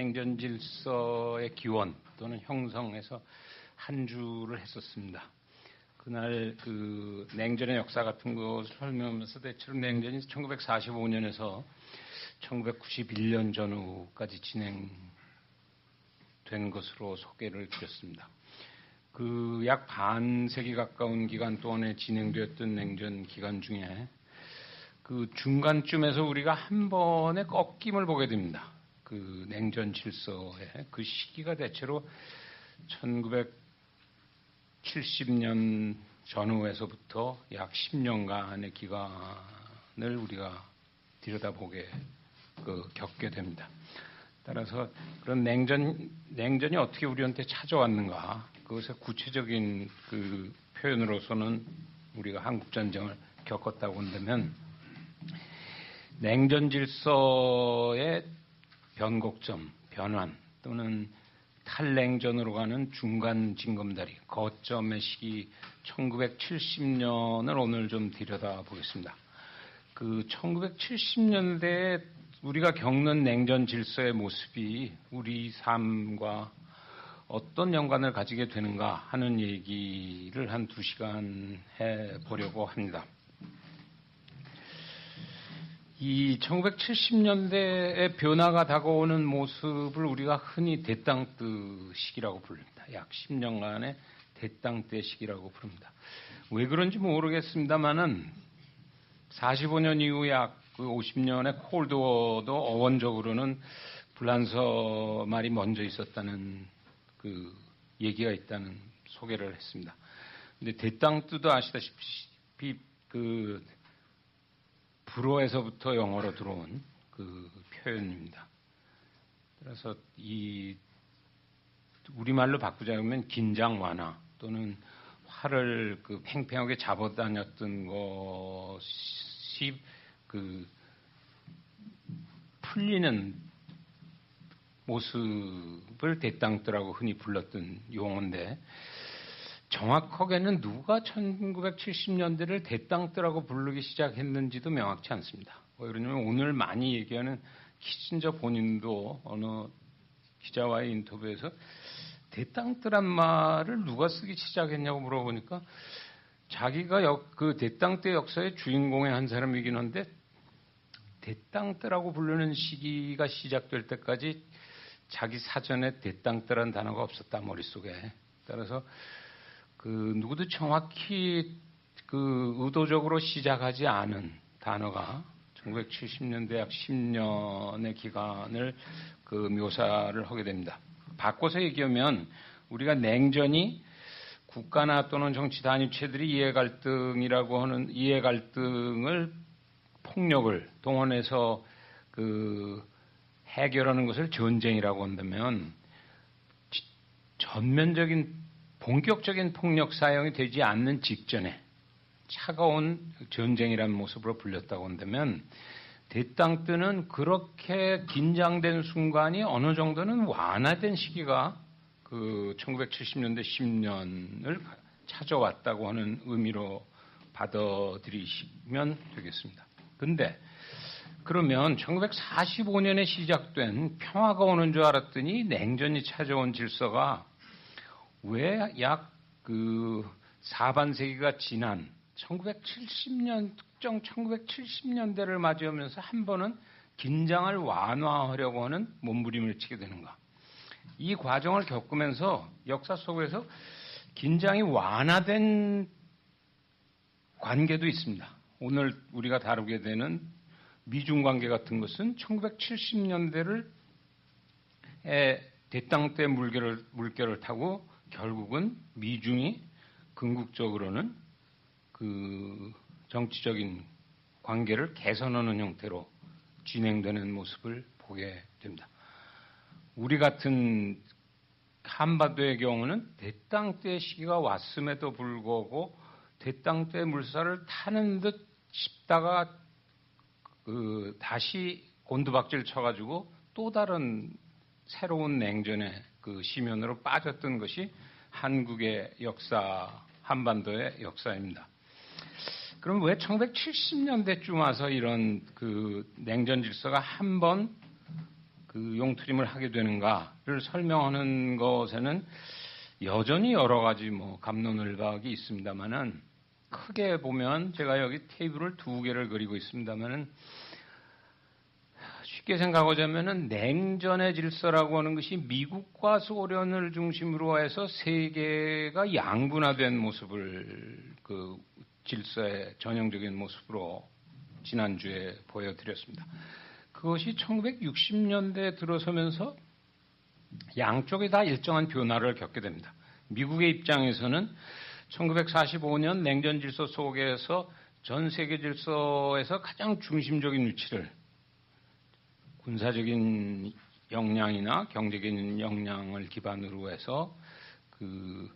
냉전 질서의 기원 또는 형성에서 한 주를 했었습니다. 그날 그 냉전의 역사 같은 것을 설명하면서 대체로 냉전이 1945년에서 1991년 전후까지 진행된 것으로 소개를 드렸습니다. 그 약 반세기 가까운 기간 동안에 진행되었던 냉전 기간 중에 그 중간쯤에서 우리가 한 번의 꺾임을 보게 됩니다. 그 냉전 질서의 그 시기가 대체로 1970년 전후에서부터 약 10년간의 기간을 우리가 들여다보게 겪게 됩니다. 따라서 그런 냉전이 어떻게 우리한테 찾아왔는가, 그것의 구체적인 그 표현으로서는 우리가 한국전쟁을 겪었다고 한다면, 냉전 질서의 변곡점, 변환 또는 탈냉전으로 가는 중간 징검다리, 거점의 시기 1970년을 오늘 좀 들여다보겠습니다. 그 1970년대에 우리가 겪는 냉전 질서의 모습이 우리 삶과 어떤 연관을 가지게 되는가 하는 얘기를 한 2시간 해보려고 합니다. 이 1970년대의 변화가 다가오는 모습을 우리가 흔히 대땅뜨 시기라고 부릅니다. 약 10년간의 대땅뜨 시기라고 부릅니다. 왜 그런지 모르겠습니다만은 45년 이후 약 50년의 콜드워도 어원적으로는 불란서 말이 먼저 있었다는 그 얘기가 있다는 소개를 했습니다. 근데 대땅뜨도 아시다시피 그 불어에서부터 영어로 들어온 그 표현입니다. 그래서 이 우리말로 바꾸자면 긴장 완화 또는 활을 그 팽팽하게 잡아다녔던 것이 그 풀리는 모습을 대땅뜨라고 흔히 불렀던 용어인데, 정확하게는 누가 1970년대를 대땅뜨라고 부르기 시작했는지도 명확치 않습니다. 왜 그러냐면 오늘 많이 얘기하는 키신저 본인도 어느 기자와의 인터뷰에서 대땅뜨란 말을 누가 쓰기 시작했냐고 물어보니까 자기가 그 대땅뜨 역사의 주인공의 한 사람이긴 한데 대땅뜨라고 부르는 시기가 시작될 때까지 자기 사전에 대땅뜨란 단어가 없었다, 머릿속에. 따라서 그 누구도 정확히 그 의도적으로 시작하지 않은 단어가 1970년대 약 10년의 기간을 그 묘사를 하게 됩니다. 바꿔서 얘기하면 우리가 냉전이 국가나 또는 정치 단위체들이 이해갈등이라고 하는 이해갈등을 폭력을 동원해서 그 해결하는 것을 전쟁이라고 한다면, 전면적인 본격적인 폭력 사용이 되지 않는 직전에 차가운 전쟁이라는 모습으로 불렸다고 한다면, 대땅뜨는 그렇게 긴장된 순간이 어느 정도는 완화된 시기가 그 1970년대 10년을 찾아왔다고 하는 의미로 받아들이시면 되겠습니다. 근데 그러면 1945년에 시작된 평화가 오는 줄 알았더니 냉전이 찾아온 질서가 왜 약 그 사반세기가 지난 1970년, 특정 1970년대를 맞이하면서 한 번은 긴장을 완화하려고 하는 몸부림을 치게 되는가? 이 과정을 겪으면서 역사 속에서 긴장이 완화된 관계도 있습니다. 오늘 우리가 다루게 되는 미중 관계 같은 것은 1970년대를 대땅뜨의 물결을 타고 결국은 미중이 궁극적으로는 그 정치적인 관계를 개선하는 형태로 진행되는 모습을 보게 됩니다. 우리 같은 한반도의 경우는 대땅뜨의 시기가 왔음에도 불구하고 대땅뜨의 물살을 타는 듯 싶다가 다시 곤두박질 쳐가지고 또 다른 새로운 냉전의 그 심연으로 빠졌던 것이 한국의 역사, 한반도의 역사입니다. 그럼 왜 1970년대쯤 와서 이런 그 냉전 질서가 한 번 그 용트림을 하게 되는가를 설명하는 것에는 여전히 여러 가지 뭐 갑론을박이 있습니다만은 크게 보면 제가 여기 테이블을 두 개를 그리고 있습니다만은 쉽게 생각하자면은 냉전의 질서라고 하는 것이 미국과 소련을 중심으로 해서 세계가 양분화된 모습을 그 질서의 전형적인 모습으로 지난주에 보여드렸습니다. 그것이 1960년대에 들어서면서 양쪽이 다 일정한 변화를 겪게 됩니다. 미국의 입장에서는 1945년 냉전 질서 속에서 전 세계 질서에서 가장 중심적인 위치를 군사적인 역량이나 경제적인 역량을 기반으로 해서 그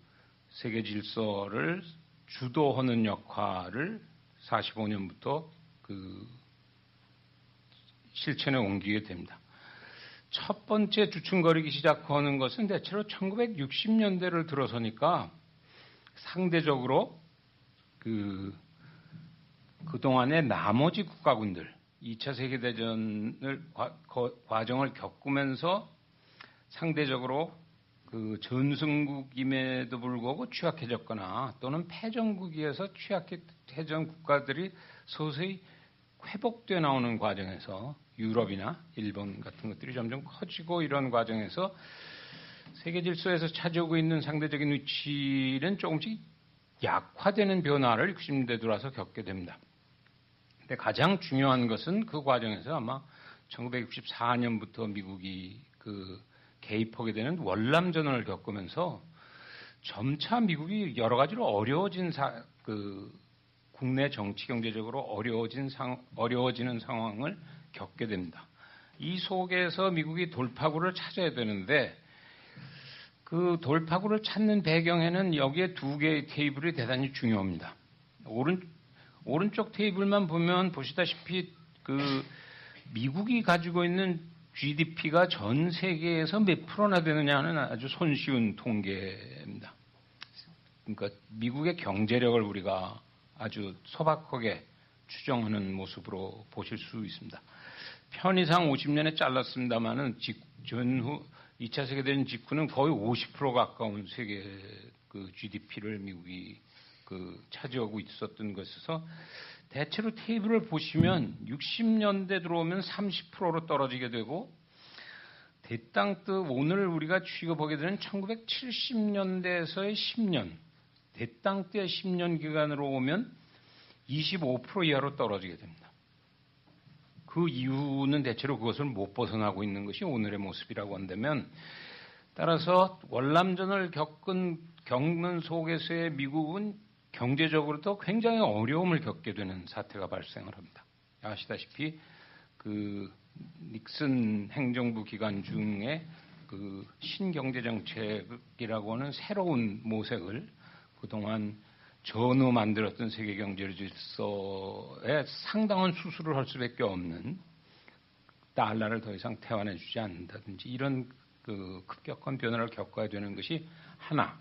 세계 질서를 주도하는 역할을 45년부터 그 실천에 옮기게 됩니다. 첫 번째 주춤거리기 시작하는 것은 대체로 1960년대를 들어서니까 상대적으로 그동안의 나머지 국가군들 2차 세계대전을 과정을 겪으면서 상대적으로 그 전승국임에도 불구하고 취약해졌거나 또는 패전국이어서 취약해진 국가들이 서서히 회복돼 나오는 과정에서 유럽이나 일본 같은 것들이 점점 커지고 이런 과정에서 세계 질서에서 차지하고 있는 상대적인 위치는 조금씩 약화되는 변화를 60년대 들어와서 겪게 됩니다. 근데 가장 중요한 것은 그 과정에서 아마 1964년부터 미국이 그 개입하게 되는 월남전을 겪으면서 점차 미국이 여러 가지로 어려워진 국내 정치 경제적으로 어려워지는 상황을 겪게 됩니다. 이 속에서 미국이 돌파구를 찾아야 되는데 그 돌파구를 찾는 배경에는 여기에 두 개의 테이블이 대단히 중요합니다. 오른쪽 테이블만 보면 보시다시피 그 미국이 가지고 있는 GDP가 전 세계에서 몇 프로나 되느냐는 아주 손쉬운 통계입니다. 그러니까 미국의 경제력을 우리가 아주 소박하게 추정하는 모습으로 보실 수 있습니다. 편의상 50년에 잘랐습니다만은 전후 2차 세계대전 직후는 거의 50% 가까운 세계 그 GDP를 미국이 그 차지하고 있었던 것에서 대체로 테이블을 보시면 60년대 들어오면 30%로 떨어지게 되고 대땅뜨 오늘 우리가 취급하게 되는 1970년대에서의 10년 대땅뜨의 10년 기간으로 오면 25% 이하로 떨어지게 됩니다. 그 이유는 대체로 그것을 못 벗어나고 있는 것이 오늘의 모습이라고 한다면 따라서 월남전을 겪는 속에서의 미국은 경제적으로도 굉장히 어려움을 겪게 되는 사태가 발생을 합니다. 아시다시피 그 닉슨 행정부 기간 중에 그 신경제정책이라고 하는 새로운 모색을 그동안 전후 만들었던 세계 경제 질서에 상당한 수술을 할 수밖에 없는 달러를 더 이상 태환해 주지 않는다든지 이런 그 급격한 변화를 겪어야 되는 것이 하나입니다.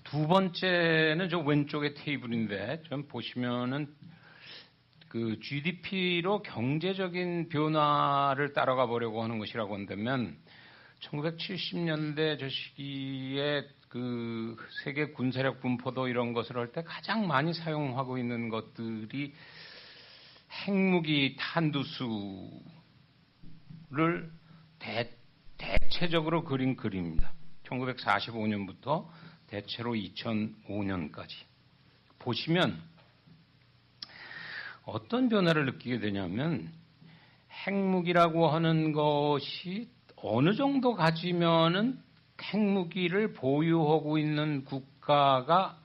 두 번째는 저 왼쪽의 테이블인데 좀 보시면은 그 GDP로 경제적인 변화를 따라가 보려고 하는 것이라고 한다면 1970년대 저 시기에 그 세계 군사력 분포도 이런 것을 할 때 가장 많이 사용하고 있는 것들이 핵무기 탄두수를 대체적으로 그린 그림입니다. 1945년부터 대체로 2005년까지 보시면 어떤 변화를 느끼게 되냐면 핵무기라고 하는 것이 어느 정도 가지면은 핵무기를 보유하고 있는 국가가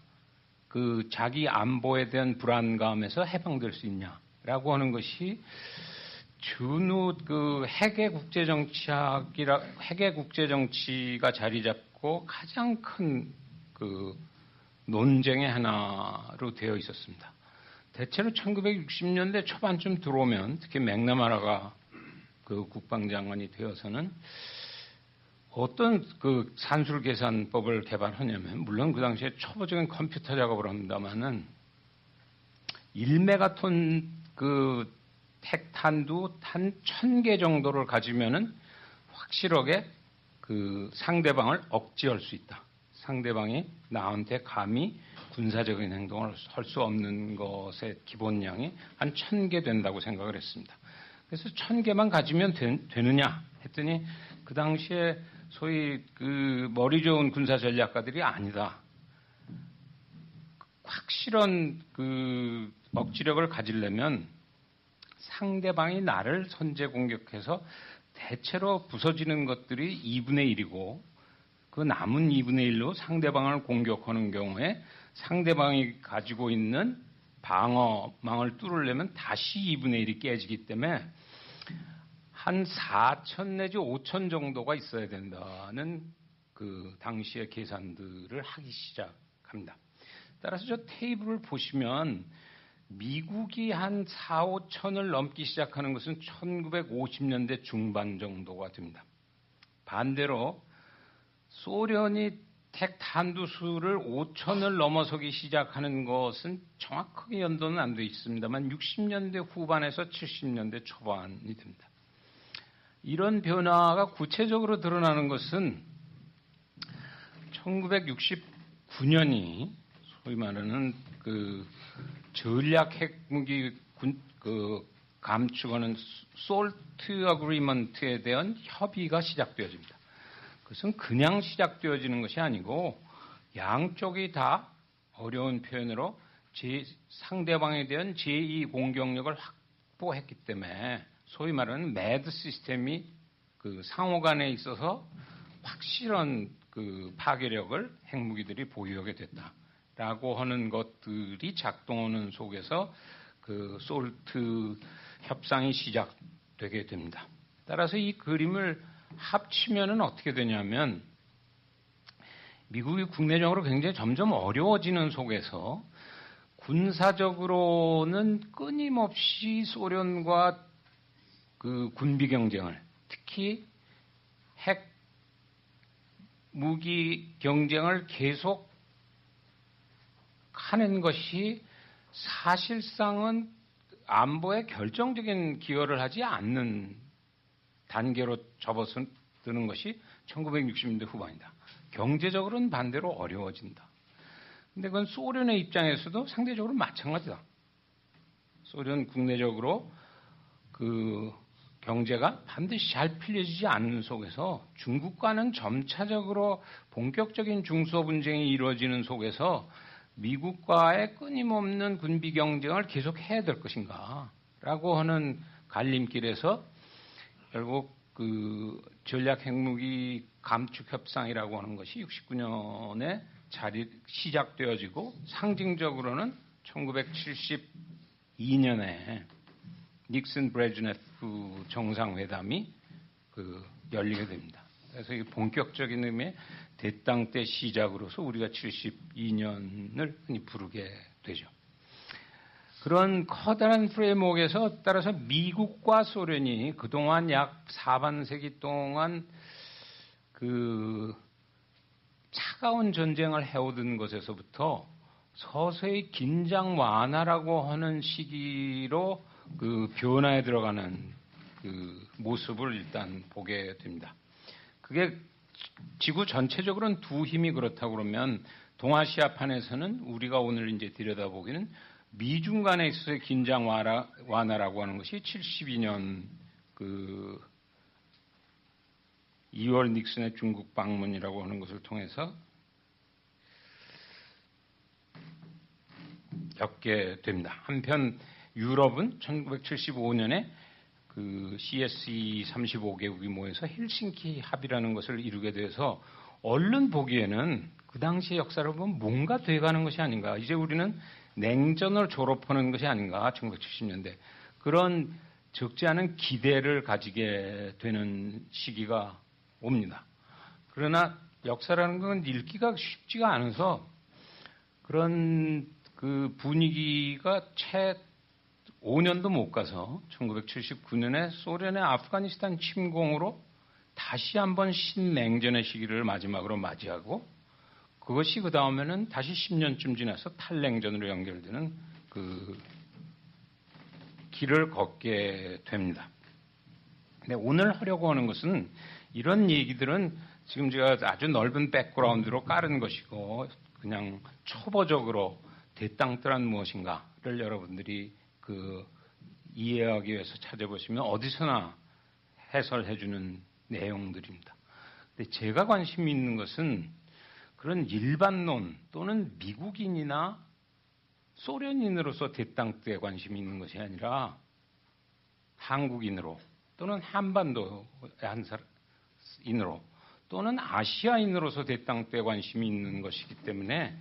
그 자기 안보에 대한 불안감에서 해방될 수 있냐라고 하는 것이 전후 그 핵의 국제정치가 자리 잡고 가장 큰 그 논쟁의 하나로 되어 있었습니다. 대체로 1960년대 초반쯤 들어오면 특히 맥나마라가 그 국방장관이 되어서는 어떤 그 산술 계산법을 개발하냐면 물론 그 당시에 초보적인 컴퓨터 작업을 합니다만은 1메가톤 그 핵탄두 한 1000개 정도를 가지면은 확실하게 그 상대방을 억제할 수 있다. 상대방이 나한테 감히 군사적인 행동을 할 수 없는 것의 기본량이 한 1000개 된다고 생각을 했습니다. 그래서 1000개만 가지면 되느냐 했더니 그 당시에 소위 그 머리 좋은 군사 전략가들이 아니다. 확실한 그 억지력을 가지려면 상대방이 나를 선제 공격해서 대체로 부서지는 것들이 2분의 1이고 그 남은 2분의 1로 상대방을 공격하는 경우에 상대방이 가지고 있는 방어망을 뚫으려면 다시 2분의 1이 깨지기 때문에 한 4천 내지 5천 정도가 있어야 된다는 그 당시의 계산들을 하기 시작합니다. 따라서 저 테이블을 보시면 미국이 한 4, 5천을 넘기 시작하는 것은 1950년대 중반 정도가 됩니다. 반대로 소련이 핵탄두수를 5천을 넘어서기 시작하는 것은 정확하게 연도는 안 돼 있습니다만 60년대 후반에서 70년대 초반이 됩니다. 이런 변화가 구체적으로 드러나는 것은 1969년이 소위 말하는 그 전략 핵무기 감축하는 솔트 어그리먼트에 대한 협의가 시작되어집니다. 그것은 그냥 시작되어지는 것이 아니고 양쪽이 다 어려운 표현으로 상대방에 대한 제2 공격력을 확보했기 때문에 소위 말하는 매드 시스템이 그 상호간에 있어서 확실한 그 파괴력을 핵무기들이 보유하게 됐다라고 하는 것들이 작동하는 속에서 그 솔트 협상이 시작되게 됩니다. 따라서 이 그림을 합치면은 어떻게 되냐면 미국이 국내적으로 굉장히 점점 어려워지는 속에서 군사적으로는 끊임없이 소련과 그 군비 경쟁을 특히 핵 무기 경쟁을 계속 하는 것이 사실상은 안보에 결정적인 기여를 하지 않는 단계로 접어드는 것이 1960년대 후반이다. 경제적으로는 반대로 어려워진다. 근데 그건 소련의 입장에서도 상대적으로 마찬가지다. 소련 국내적으로 그 경제가 반드시 잘 풀려지지 않는 속에서 중국과는 점차적으로 본격적인 중소 분쟁이 이루어지는 속에서 미국과의 끊임없는 군비 경쟁을 계속 해야 될 것인가라고 하는 갈림길에서 결국 그 전략 핵무기 감축 협상이라고 하는 것이 69년에 시작되어지고 상징적으로는 1972년에 닉슨 브레즈네프 정상회담이 열리게 됩니다. 그래서 이 본격적인 의미의 대땅 때 시작으로서 우리가 72년을 흔히 부르게 되죠. 그런 커다란 프레임워크에서 따라서 미국과 소련이 그동안 약 4반세기 동안 그 차가운 전쟁을 해오던 것에서부터 서서히 긴장 완화라고 하는 시기로 그 변화에 들어가는 그 모습을 일단 보게 됩니다. 그게 지구 전체적으로는 두 힘이 그렇다고 그러면 동아시아판에서는 우리가 오늘 이제 들여다보기는 미중 간에 있어서의 긴장 완화라고 하는 것이 72년 그 2월 닉슨의 중국 방문이라고 하는 것을 통해서 겪게 됩니다. 한편 유럽은 1975년에 그 CSE 35개국이 모여서 헬싱키 합의라는 것을 이루게 돼서 얼른 보기에는 그 당시의 역사를 보면 뭔가 돼가는 것이 아닌가. 이제 우리는 냉전을 졸업하는 것이 아닌가. 1970년대. 그런 적지 않은 기대를 가지게 되는 시기가 옵니다. 그러나 역사라는 건 읽기가 쉽지가 않아서 그런 그 분위기가 채 5년도 못 가서 1979년에 소련의 아프가니스탄 침공으로 다시 한번 신냉전의 시기를 마지막으로 맞이하고 그것이 그 다음에는 다시 10년쯤 지나서 탈냉전으로 연결되는 그 길을 걷게 됩니다. 근데 오늘 하려고 하는 것은 이런 얘기들은 지금 제가 아주 넓은 백그라운드로 깔은 것이고 그냥 초보적으로 대땅뜰은 무엇인가를 여러분들이 이해하기 위해서 찾아보시면 어디서나 해설해주는 내용들입니다. 근데 제가 관심이 있는 것은 그런 일반론 또는 미국인이나 소련인으로서 대땅뜰에 관심이 있는 것이 아니라 한국인으로 또는 한반도의 한 사람인으로 또는 아시아인으로서 대땅뜰에 관심이 있는 것이기 때문에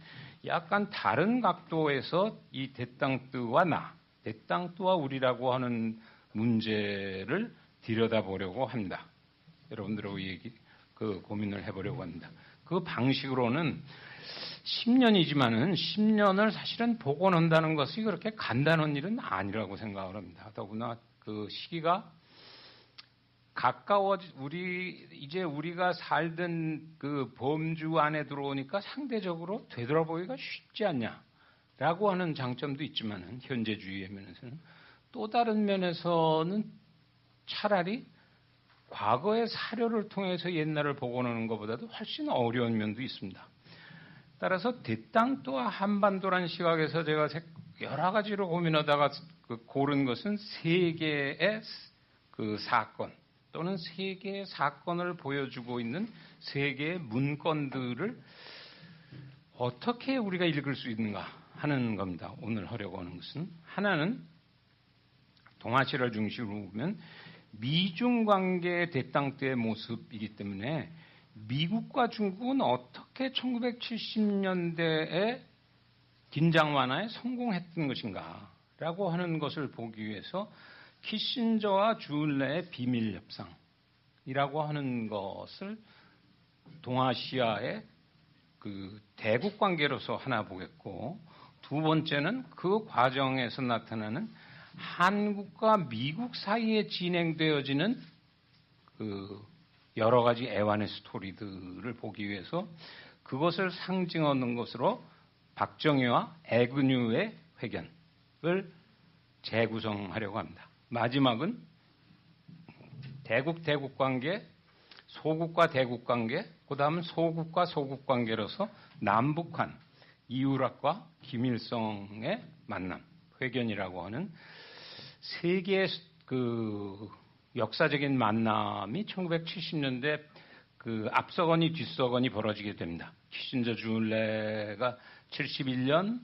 약간 다른 각도에서 이 대땅뜨와 대땅뜨와 우리라고 하는 문제를 들여다보려고 합니다. 여러분들하고 고민을 해보려고 합니다. 그 방식으로는 10년이지만은 10년을 사실은 복원한다는 것이 그렇게 간단한 일은 아니라고 생각을 합니다. 더구나 그 시기가 이제 우리가 살던 그 범주 안에 들어오니까 상대적으로 되돌아보기가 쉽지 않냐라고 하는 장점도 있지만은 현재주의의 면에서는 또 다른 면에서는 차라리 과거의 사료를 통해서 옛날을 복원하는 것보다도 훨씬 어려운 면도 있습니다. 따라서 대땅뜨와 한반도라는 시각에서 제가 여러 가지로 고민하다가 고른 것은 세 개의 사건 또는 세 개의 사건을 보여주고 있는 세 개의 문건들을 어떻게 우리가 읽을 수 있는가 하는 겁니다. 오늘 하려고 하는 것은 하나는 동아시아를 중심으로 보면 미중 관계의 대땅뜨의 모습이기 때문에 미국과 중국은 어떻게 1970년대에 긴장 완화에 성공했던 것인가라고 하는 것을 보기 위해서 키신저와 주을레의 비밀 협상이라고 하는 것을 동아시아의 대국 관계로서 하나 보겠고, 두 번째는 그 과정에서 나타나는 한국과 미국 사이에 진행되어지는 여러 가지 애완의 스토리들을 보기 위해서 그것을 상징하는 것으로 박정희와 애근유의 회견을 재구성하려고 합니다. 마지막은 대국 관계, 소국과 대국 관계, 그 다음은 소국과 소국 관계로서 남북한 이우락과 김일성의 만남, 회견이라고 하는 세 개의 역사적인 만남이 1970년대 앞서거니 뒤서거니 벌어지게 됩니다. 키신저 주을레가 71년,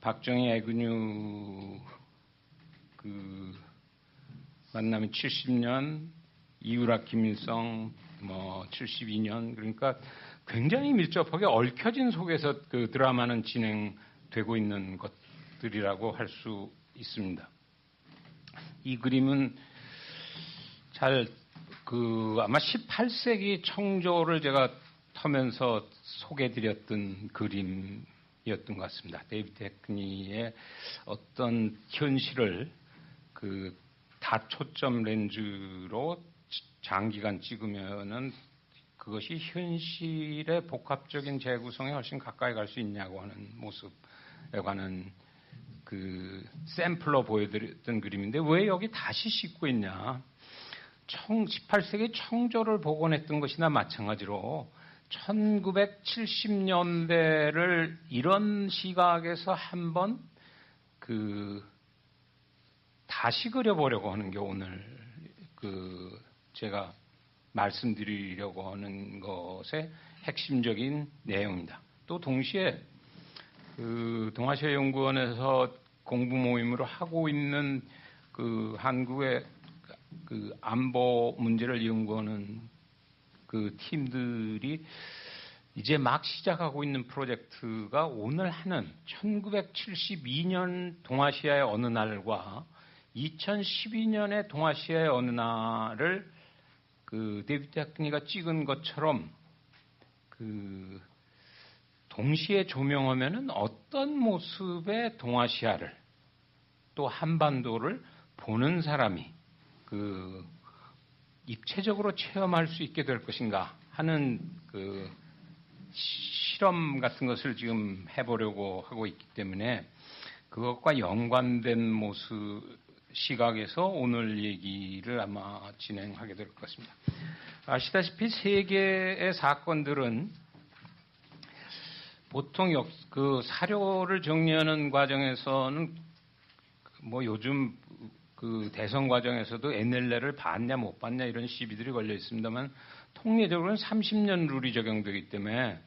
박정희 애근유 만남이 70년, 이우락 김일성 72년, 그러니까 굉장히 밀접하게 얽혀진 속에서 그 드라마는 진행되고 있는 것들이라고 할 수 있습니다. 이 그림은 아마 18세기 청조를 제가 터면서 소개해드렸던 그림이었던 것 같습니다. 데이비드 해크니의 어떤 현실을 다초점 렌즈로 장기간 찍으면은 그것이 현실의 복합적인 재구성에 훨씬 가까이 갈 수 있냐고 하는 모습에 관한 샘플로 보여드렸던 그림인데 왜 여기 다시 싣고 있냐. 18세기 청조를 복원했던 것이나 마찬가지로 1970년대를 이런 시각에서 한번 다시 그려보려고 하는 게 오늘 제가 말씀드리려고 하는 것의 핵심적인 내용입니다. 또 동시에 동아시아 연구원에서 공부 모임으로 하고 있는 한국의 안보 문제를 연구하는 팀들이 이제 막 시작하고 있는 프로젝트가 오늘 하는 1972년 동아시아의 어느 날과 2012년의 동아시아의 어느 날을 데이비드 해크니가 찍은 것처럼 동시에 조명하면은 어떤 모습의 동아시아를 또 한반도를 보는 사람이 입체적으로 체험할 수 있게 될 것인가 하는 실험 같은 것을 지금 해보려고 하고 있기 때문에 그것과 연관된 모습 시각에서 오늘 얘기를 아마 진행하게 될 것 같습니다. 아시다시피 세계의 사건들은 보통 그 사료를 정리하는 과정에서는 뭐 요즘 그 대선 과정에서도 NLL을 봤냐 못 봤냐 이런 시비들이 걸려 있습니다만 통례적으로는 30년 룰이 적용되기 때문에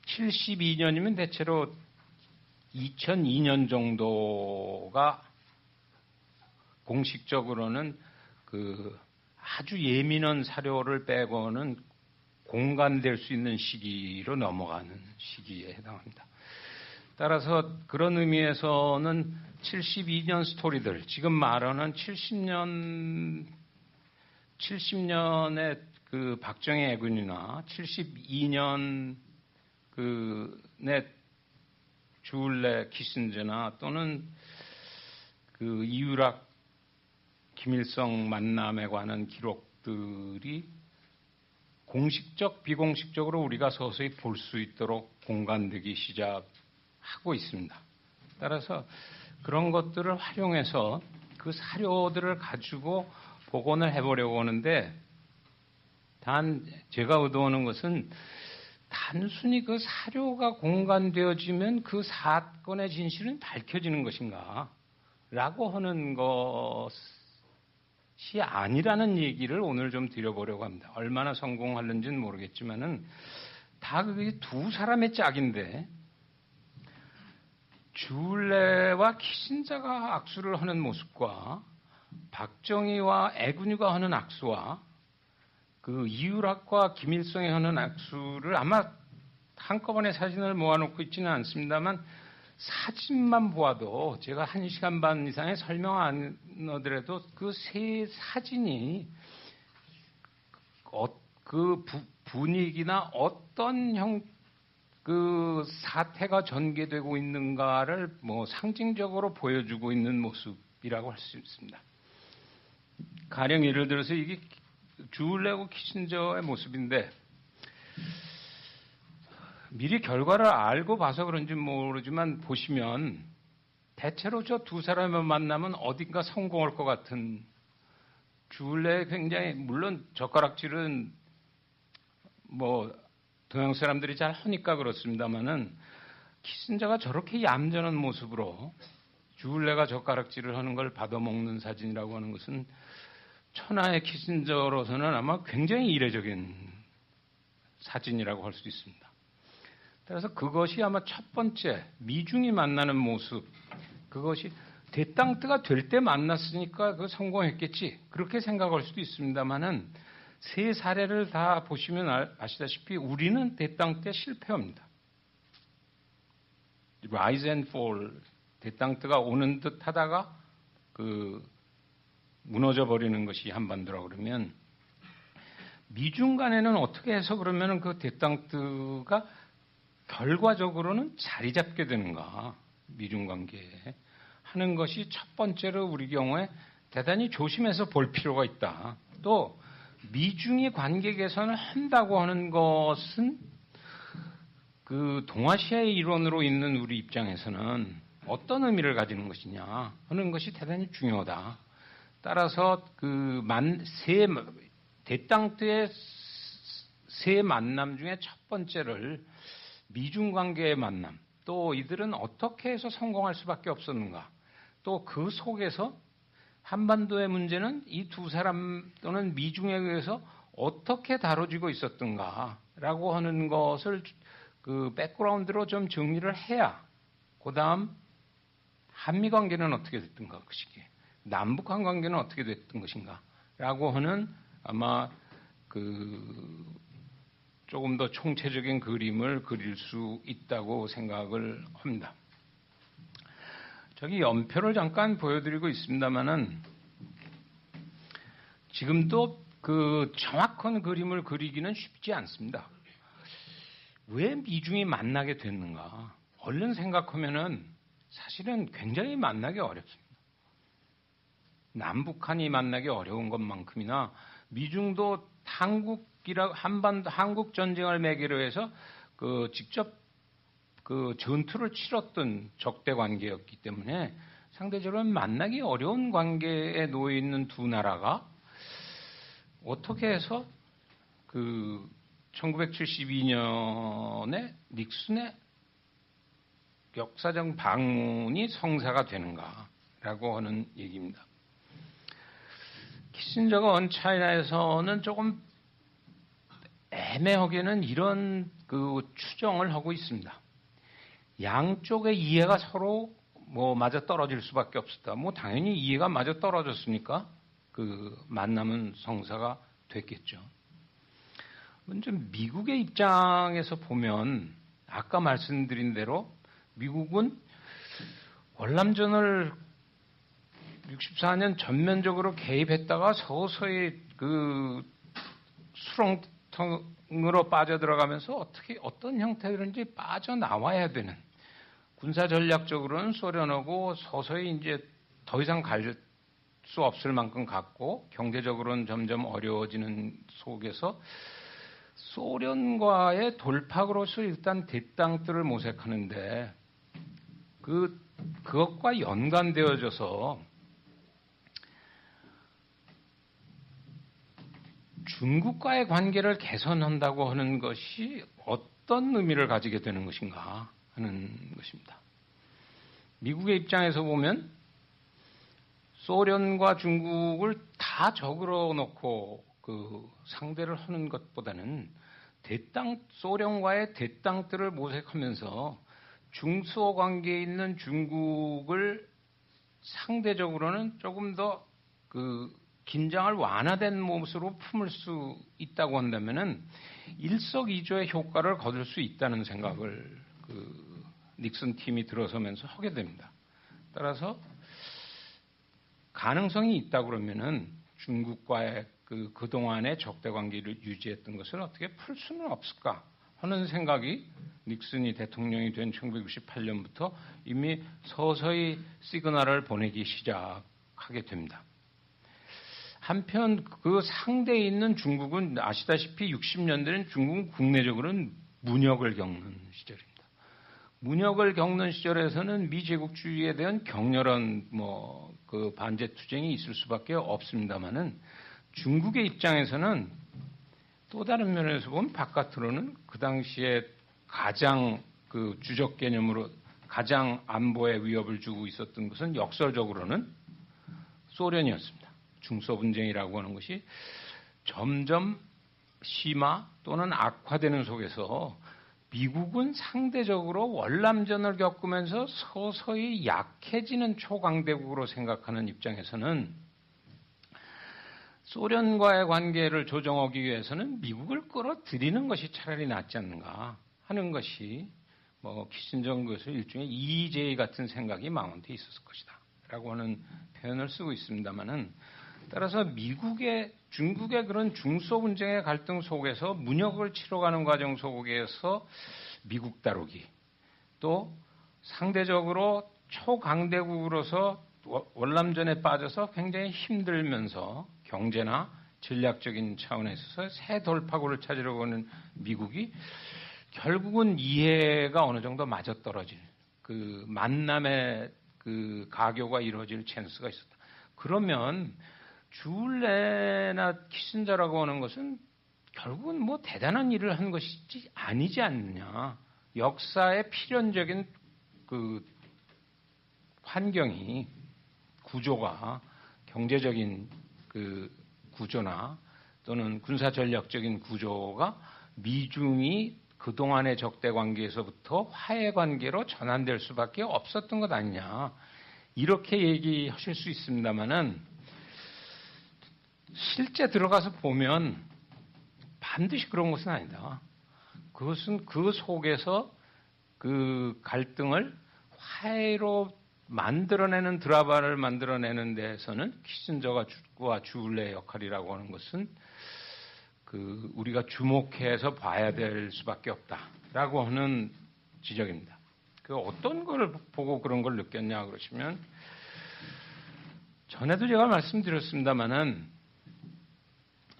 72년이면 대체로 2002년 정도가 공식적으로는 그 아주 예민한 사료를 빼고는 공간될 수 있는 시기로 넘어가는 시기에 해당합니다. 따라서 그런 의미에서는 72년 스토리들, 지금 말하는 70년의 그 박정희 애군이나 72년 그의 주울레 키신저나 또는 그 이유락 김일성 만남에 관한 기록들이 공식적, 비공식적으로 우리가 서서히 볼 수 있도록 공간되기 시작하고 있습니다. 따라서 그런 것들을 활용해서 그 사료들을 가지고 복원을 해보려고 하는데 단 제가 의도하는 것은 단순히 그 사료가 공간되어지면 그 사건의 진실은 밝혀지는 것인가 라고 하는 것이 아니라는 얘기를 오늘 좀 드려보려고 합니다. 얼마나 성공하는지는 모르겠지만은 다 그게 두 사람의 짝인데 주울레와 키신저가 악수를 하는 모습과 박정희와 애군이가 하는 악수와 그 이유락과 김일성이 하는 악수를 아마 한꺼번에 사진을 모아놓고 있지는 않습니다만 사진만 보아도 제가 1시간 반 이상의 설명 안 하더라도 그 세 사진이 그 분위기나 어떤 그 사태가 전개되고 있는가를 뭐 상징적으로 보여주고 있는 모습이라고 할 수 있습니다. 가령 예를 들어서 이게 주울레고 키신저의 모습인데 미리 결과를 알고 봐서 그런지 모르지만 보시면 대체로 저 두 사람을 만나면 어딘가 성공할 것 같은 주울레 굉장히 물론 젓가락질은 뭐 동양 사람들이 잘 하니까 그렇습니다만은 키신저가 저렇게 얌전한 모습으로 주울레가 젓가락질을 하는 걸 받아먹는 사진이라고 하는 것은 천하의 키신저로서는 아마 굉장히 이례적인 사진이라고 할 수 있습니다. 따라서 그것이 아마 첫 번째 미중이 만나는 모습, 그것이 대땅뜨가 될 때 만났으니까 그 성공했겠지 그렇게 생각할 수도 있습니다만은 세 사례를 다 보시면 아시다시피 우리는 대땅 때 실패합니다. Rise and fall, 대땅뜨가 오는 듯 하다가 그 무너져 버리는 것이 한반도라고 그러면 미중 간에는 어떻게 해서 그러면 그 대땅뜨가 결과적으로는 자리 잡게 되는가 미중 관계에 하는 것이 첫 번째로 우리 경우에 대단히 조심해서 볼 필요가 있다. 또 미중이 관계 개선을 한다고 하는 것은 그 동아시아의 일원으로 있는 우리 입장에서는 어떤 의미를 가지는 것이냐 하는 것이 대단히 중요하다. 따라서 그 대땅뜨의 세 만남 중에 첫 번째를 미중 관계의 만남, 또 이들은 어떻게 해서 성공할 수밖에 없었는가, 또 그 속에서 한반도의 문제는 이 두 사람 또는 미중에 의해서 어떻게 다뤄지고 있었던가라고 하는 것을 그 백그라운드로 좀 정리를 해야 그 다음 한미 관계는 어떻게 됐던가 그 시기에 남북한 관계는 어떻게 됐던 것인가라고 하는 아마 그 조금 더 총체적인 그림을 그릴 수 있다고 생각을 합니다. 저기 연표를 잠깐 보여드리고 있습니다만은 지금도 그 정확한 그림을 그리기는 쉽지 않습니다. 왜 미중이 만나게 됐는가? 얼른 생각하면은 사실은 굉장히 만나기 어렵습니다. 남북한이 만나기 어려운 것만큼이나 미중도 한국 전쟁을 매개로 해서 그 직접 그 전투를 치렀던 적대 관계였기 때문에 상대적으로 만나기 어려운 관계에 놓여 있는 두 나라가 어떻게 해서 그 1972년에 닉슨의 역사적 방문이 성사가 되는가라고 하는 얘기입니다. 키신저가 원차이나에서는 조금 애매하게는 이런 그 추정을 하고 있습니다. 양쪽의 이해가 서로 맞아 떨어질 수밖에 없었다. 당연히 이해가 맞아 떨어졌으니까 그 만남은 성사가 됐겠죠. 먼저 미국의 입장에서 보면 아까 말씀드린 대로 미국은 월남전을 64년 전면적으로 개입했다가 서서히 그 수렁텅으로 빠져들어가면서 어떤 형태든지 빠져나와야 되는, 군사 전략적으로는 소련하고 서서히 이제 더 이상 갈 수 없을 만큼 갔고 경제적으로는 점점 어려워지는 속에서 소련과의 돌파구로서 일단 대땅들을 모색하는데 그것과 연관되어져서 중국과의 관계를 개선한다고 하는 것이 어떤 의미를 가지게 되는 것인가 하는 것입니다. 미국의 입장에서 보면 소련과 중국을 다 적으로 놓고 그 상대를 하는 것보다는 소련과의 대땅들을 모색하면서 중소 관계에 있는 중국을 상대적으로는 조금 더 그 긴장을 완화된 모습으로 품을 수 있다고 한다면은 일석이조의 효과를 거둘 수 있다는 생각을 그 닉슨 팀이 들어서면서 하게 됩니다. 따라서 가능성이 있다 그러면은 중국과의 그동안의 적대 관계를 유지했던 것을 어떻게 풀 수는 없을까 하는 생각이 닉슨이 대통령이 된 1968년부터 이미 서서히 시그널을 보내기 시작하게 됩니다. 한편 그 상대에 있는 중국은 아시다시피 60년대는 중국은 국내적으로는 문역을 겪는 시절입니다. 문역을 겪는 시절에서는 미제국주의에 대한 격렬한 그 반제 투쟁이 있을 수밖에 없습니다만은 중국의 입장에서는 또 다른 면에서 보면 바깥으로는 그 당시에 가장 그 주적 개념으로 가장 안보에 위협을 주고 있었던 것은 역설적으로는 소련이었습니다. 중소 분쟁이라고 하는 것이 점점 심화 또는 악화되는 속에서 미국은 상대적으로 월남전을 겪으면서 서서히 약해지는 초강대국으로 생각하는 입장에서는 소련과의 관계를 조정하기 위해서는 미국을 끌어들이는 것이 차라리 낫지 않는가 하는 것이 키신저 것을 일종의 EJ 같은 생각이 마음에 있었을 것이다 라고 하는 표현을 쓰고 있습니다만은, 따라서 중국의 그런 중소 분쟁의 갈등 속에서 문역을 치러가는 과정 속에서 미국 다루기, 또 상대적으로 초강대국으로서 월남전에 빠져서 굉장히 힘들면서 경제나 전략적인 차원에 있어서 새 돌파구를 찾으려고 하는 미국이 결국은 이해가 어느 정도 맞아떨어질 그 만남의 그 가교가 이루어질 찬스가 있었다. 그러면 주울레나 키신저라고 하는 것은 결국은 대단한 일을 한 것이 아니지 않느냐. 역사의 필연적인 그 환경이, 구조가, 경제적인 그 구조나 또는 군사 전략적인 구조가 미중이 그동안의 적대 관계에서부터 화해 관계로 전환될 수밖에 없었던 것 아니냐. 이렇게 얘기하실 수 있습니다만은 실제 들어가서 보면 반드시 그런 것은 아니다. 그것은 그 속에서 그 갈등을 화해로 만들어내는 드라마를 만들어내는 데에서는 키신저와 주울레의 역할이라고 하는 것은 그 우리가 주목해서 봐야 될 수밖에 없다라고 하는 지적입니다. 그 어떤 걸 보고 그런 걸 느꼈냐 그러시면, 전에도 제가 말씀드렸습니다마는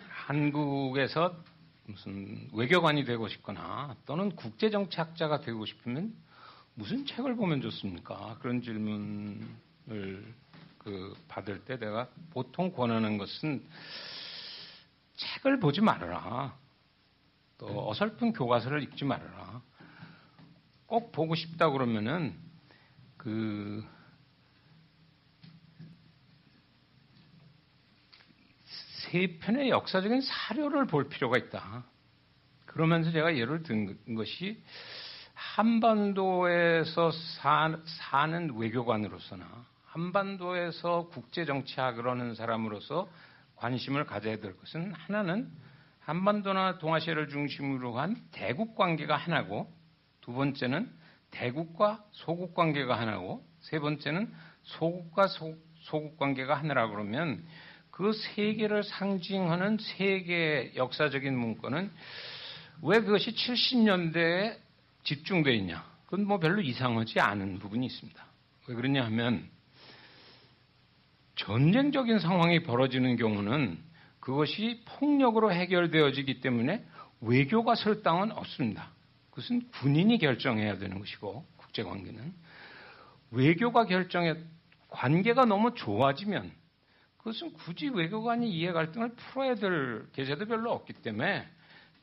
한국에서 무슨 외교관이 되고 싶거나 또는 국제정치학자가 되고 싶으면 무슨 책을 보면 좋습니까? 그런 질문이 받을 때 내가 보통 권하는 것은 책을 보지 말아라. 또 어설픈 교과서를 읽지 말아라. 꼭 보고 싶다 그러면은 세 편의 역사적인 사료를 볼 필요가 있다. 그러면서 제가 예를 든 것이 한반도에서 사는 외교관으로서나 한반도에서 국제정치학을 하는 사람으로서 관심을 가져야 될 것은 하나는 한반도나 동아시아를 중심으로 한 대국 관계가 하나고, 두 번째는 대국과 소국 관계가 하나고, 세 번째는 소국과 소국 관계가 하나라 그러면 그 세 개를 상징하는 세 개의 역사적인 문건은 왜 그것이 70년대에 집중되어 있냐? 그건 뭐 별로 이상하지 않은 부분이 있습니다. 왜 그러냐 하면 전쟁적인 상황이 벌어지는 경우는 그것이 폭력으로 해결되어지기 때문에 외교가 설 땅은 없습니다. 그것은 군인이 결정해야 되는 것이고, 국제관계는 외교가 결정해 관계가 너무 좋아지면 그것은 굳이 외교관이 이해 갈등을 풀어야 될 계제도 별로 없기 때문에,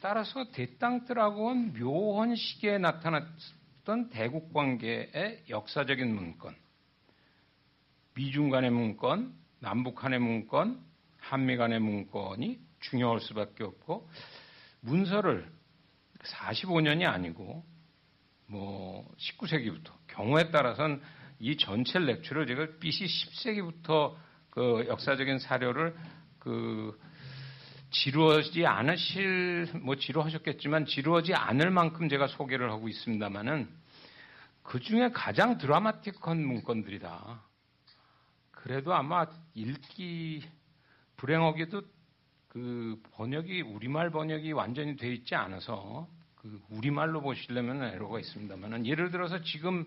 따라서 대땅들하고는 묘한 시기에 나타났던 대국 관계의 역사적인 문건, 미중 간의 문건, 남북 간의 문건, 한미 간의 문건이 중요할 수밖에 없고, 문서를 45년이 아니고 뭐 19세기부터, 경우에 따라서는 이 전체 렉처를 제가 BC 10세기부터 그 역사적인 사료를 지루하지 지루하셨겠지만 지루하지 않을 만큼 제가 소개를 하고 있습니다만은 그 중에 가장 드라마틱한 문건들이다. 그래도 아마 읽기 불행하게도 그 번역이, 우리말 번역이 완전히 돼 있지 않아서 그 우리말로 보시려면 애로가 있습니다만은, 예를 들어서 지금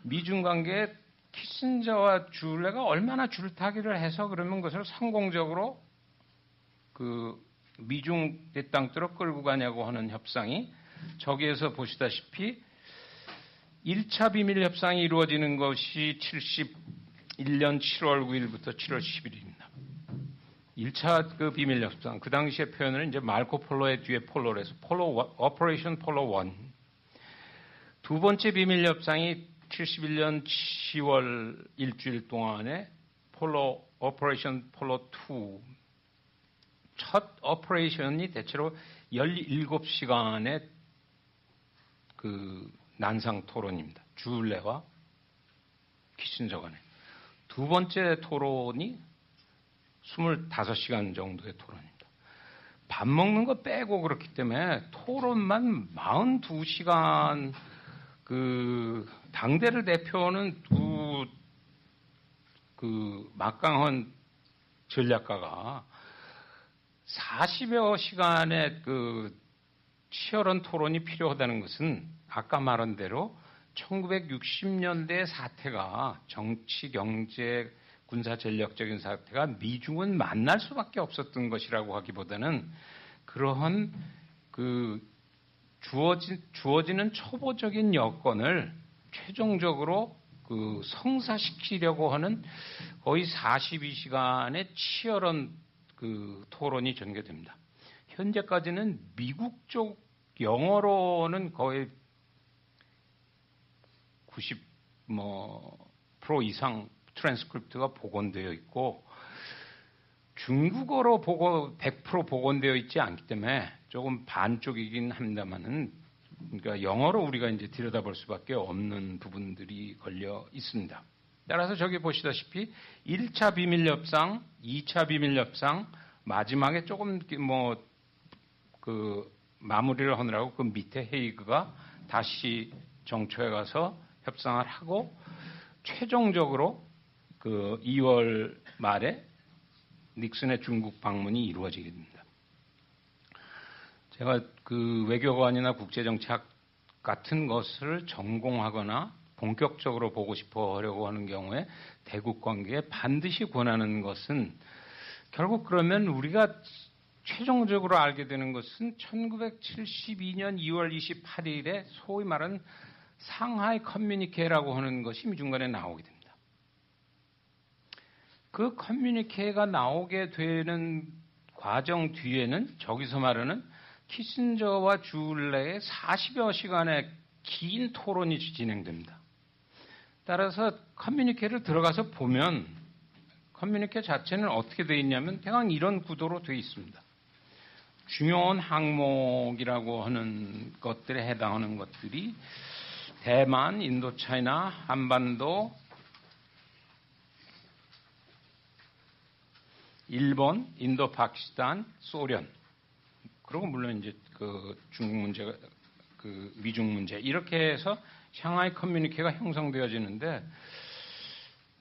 미중 관계에 키신저와 줄레가 얼마나 줄타기를 해서 그러면 그것을 성공적으로 그 미중 대땅들어 끌고 가냐고 하는 협상이, 저기에서 보시다시피 1차 비밀 협상이 이루어지는 것이 71년 7월 9일부터 7월 10일입니다. 1차 그 비밀 협상, 그 당시의 표현을 이제 마르코 폴로의 뒤에 폴로로 해서 오퍼레이션 폴로 1. 두 번째 비밀 협상이 71년 10월 일주일 동안에 오퍼레이션 폴로 2. 첫 오퍼레이션이 대체로 17시간의 그 난상 토론입니다. 줄레와 키신저 간에. 두 번째 토론이 25시간 정도의 토론입니다. 밥 먹는 거 빼고 그렇기 때문에 토론만 42시간, 그 당대를 대표하는 두 그 막강한 전략가가 40여 시간의 그 치열한 토론이 필요하다는 것은 아까 말한 대로 1960년대 사태가, 정치, 경제, 군사 전략적인 사태가 미중은 만날 수밖에 없었던 것이라고 하기보다는 그러한 그 주어지는 초보적인 여건을 최종적으로 그 성사시키려고 하는 거의 42시간의 치열한 그 토론이 전개됩니다. 현재까지는 미국 쪽 영어로는 거의 90% 이상 트랜스크립트가 복원되어 있고, 중국어로 100% 복원되어 있지 않기 때문에 조금 반쪽이긴 합니다만은, 그러니까 영어로 우리가 이제 들여다볼 수밖에 없는 부분들이 걸려 있습니다. 따라서 저기 보시다시피 1차 비밀협상, 2차 비밀협상, 마지막에 조금 그 마무리를 하느라고 그 밑에 헤이그가 다시 정초에 가서 협상을 하고, 최종적으로 그 2월 말에 닉슨의 중국 방문이 이루어지게 됩니다. 제가 그 외교관이나 국제정치학 같은 것을 전공하거나 본격적으로 보고 싶어 하려고 하는 경우에 대국 관계에 반드시 권하는 것은, 결국 그러면 우리가 최종적으로 알게 되는 것은 1972년 2월 28일에 소위 말하는 상하이 커뮤니케라고 하는 것이 미중 간에 나오게 됩니다. 그 커뮤니케가 나오게 되는 과정 뒤에는 저기서 말하는 키신저와 주울레의 40여 시간의 긴 토론이 진행됩니다. 따라서 커뮤니케를 들어가서 보면 커뮤니케 자체는 어떻게 되어 있냐면 대강 이런 구도로 되어 있습니다. 중요한 항목이라고 하는 것들에 해당하는 것들이 대만, 인도차이나, 한반도, 일본, 인도, 파키스탄, 소련, 그리고 물론 이제 그 중국 문제가 그 미중 문제 이렇게 해서 샹하이 커뮤니케가 형성되어지는데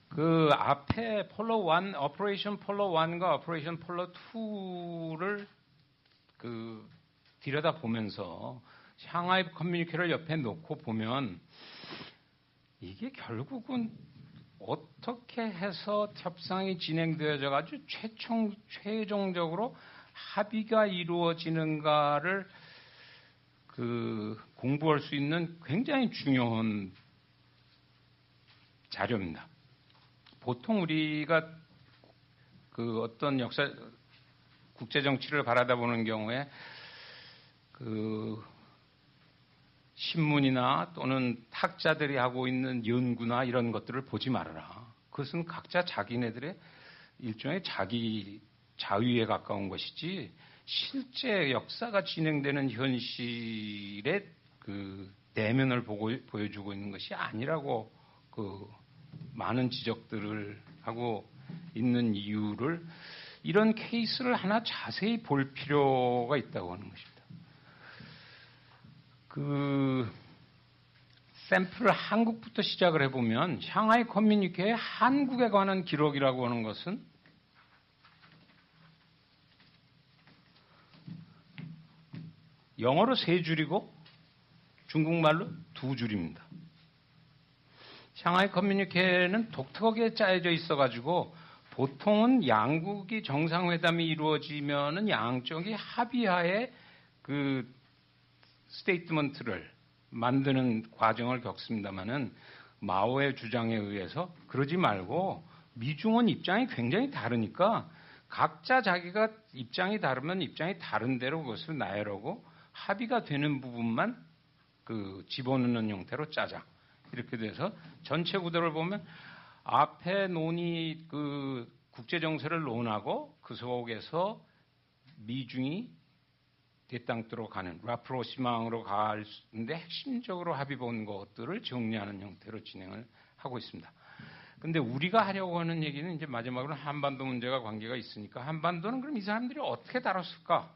그 앞에 폴로 1, 오퍼레이션 폴로 1과 오퍼레이션 폴로 2를 그 들여다 보면서 샹하이 커뮤니케를 옆에 놓고 보면 이게 결국은 어떻게 해서 협상이 진행되어져 가지고 최종적으로 합의가 이루어지는가를 그 공부할 수 있는 굉장히 중요한 자료입니다. 보통 우리가 그 어떤 역사 국제 정치를 바라다 보는 경우에 그 신문이나 또는 학자들이 하고 있는 연구나 이런 것들을 보지 말아라. 그것은 각자 자기네들의 일종의 자기 자유에 가까운 것이지 실제 역사가 진행되는 현실의 그 내면을 보여주고 있는 것이 아니라고 그 많은 지적들을 하고 있는 이유를 이런 케이스를 하나 자세히 볼 필요가 있다고 하는 것입니다. 그 샘플을 한국부터 시작을 해보면 샹하이 커뮤니케의 한국에 관한 기록이라고 하는 것은 영어로 3줄이고 중국말로 2줄입니다. 샹하이 커뮤니케는 독특하게 짜여져 있어가지고 보통은 양국이 정상회담이 이루어지면은 양쪽이 합의하에 그 스테이트먼트를 만드는 과정을 겪습니다만은 마오의 주장에 의해서 그러지 말고 미중은 입장이 굉장히 다르니까 각자 자기가 입장이 다르면 입장이 다른 대로 그것을 나열하고 합의가 되는 부분만 그 집어넣는 형태로 짜자. 이렇게 돼서 전체 구도를 보면 앞에 논의 그 국제 정세를 논하고 그 속에서 미중이 대땅으로 가는 라프로시망으로 가는데 핵심적으로 합의 본 것들을 정리하는 형태로 진행을 하고 있습니다. 근데 우리가 하려고 하는 얘기는 이제 마지막으로 한반도 문제가 관계가 있으니까 한반도는 그럼 이 사람들이 어떻게 다뤘을까?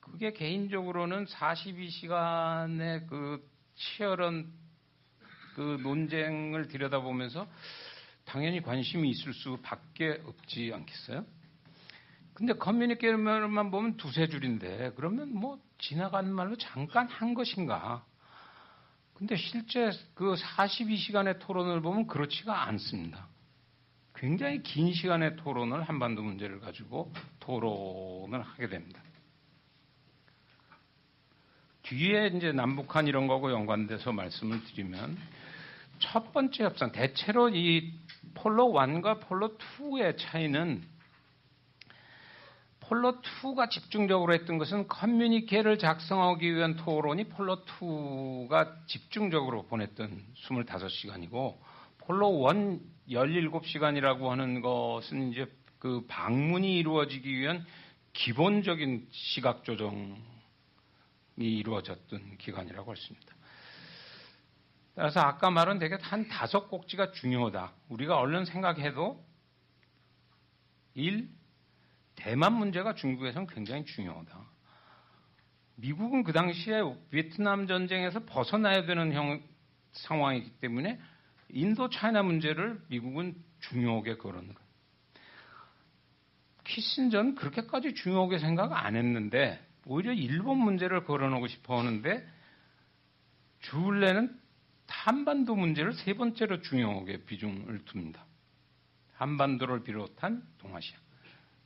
그게 개인적으로는 42시간의 그 치열한 그 논쟁을 들여다보면서 당연히 관심이 있을 수밖에 없지 않겠어요? 근데 커뮤니케이션만 보면 2-3줄인데 그러면 뭐 지나가는 말로 잠깐 한 것인가? 근데 실제 그 42시간의 토론을 보면 그렇지가 않습니다. 굉장히 긴 시간의 토론을 한반도 문제를 가지고 토론을 하게 됩니다. 뒤에 이제 남북한 이런 거하고 연관돼서 말씀을 드리면 첫 번째 협상, 대체로 이 폴로 1과 폴로 2의 차이는 폴로 2가 집중적으로 했던 것은 커뮤니케를 작성하기 위한 토론이 폴로 2가 집중적으로 보냈던 25시간이고 폴로 1 17시간이라고 하는 것은 이제 그 방문이 이루어지기 위한 기본적인 시각 조정이 이루어졌던 기간이라고 할 수 있습니다. 따라서 아까 말한 되게 한 5꼭지가 중요하다. 우리가 얼른 생각해도 1. 대만 문제가 중국에서는 굉장히 중요하다. 미국은 그 당시에 베트남 전쟁에서 벗어나야 되는 상황이기 때문에 인도 차이나 문제를 미국은 중요하게 거는 거예요. 키신저는 그렇게까지 중요하게 생각 안 했는데 오히려 일본 문제를 걸어놓고 싶어 하는데 주울레는 한반도 문제를 3번째로 중요하게 비중을 둡니다. 한반도를 비롯한 동아시아.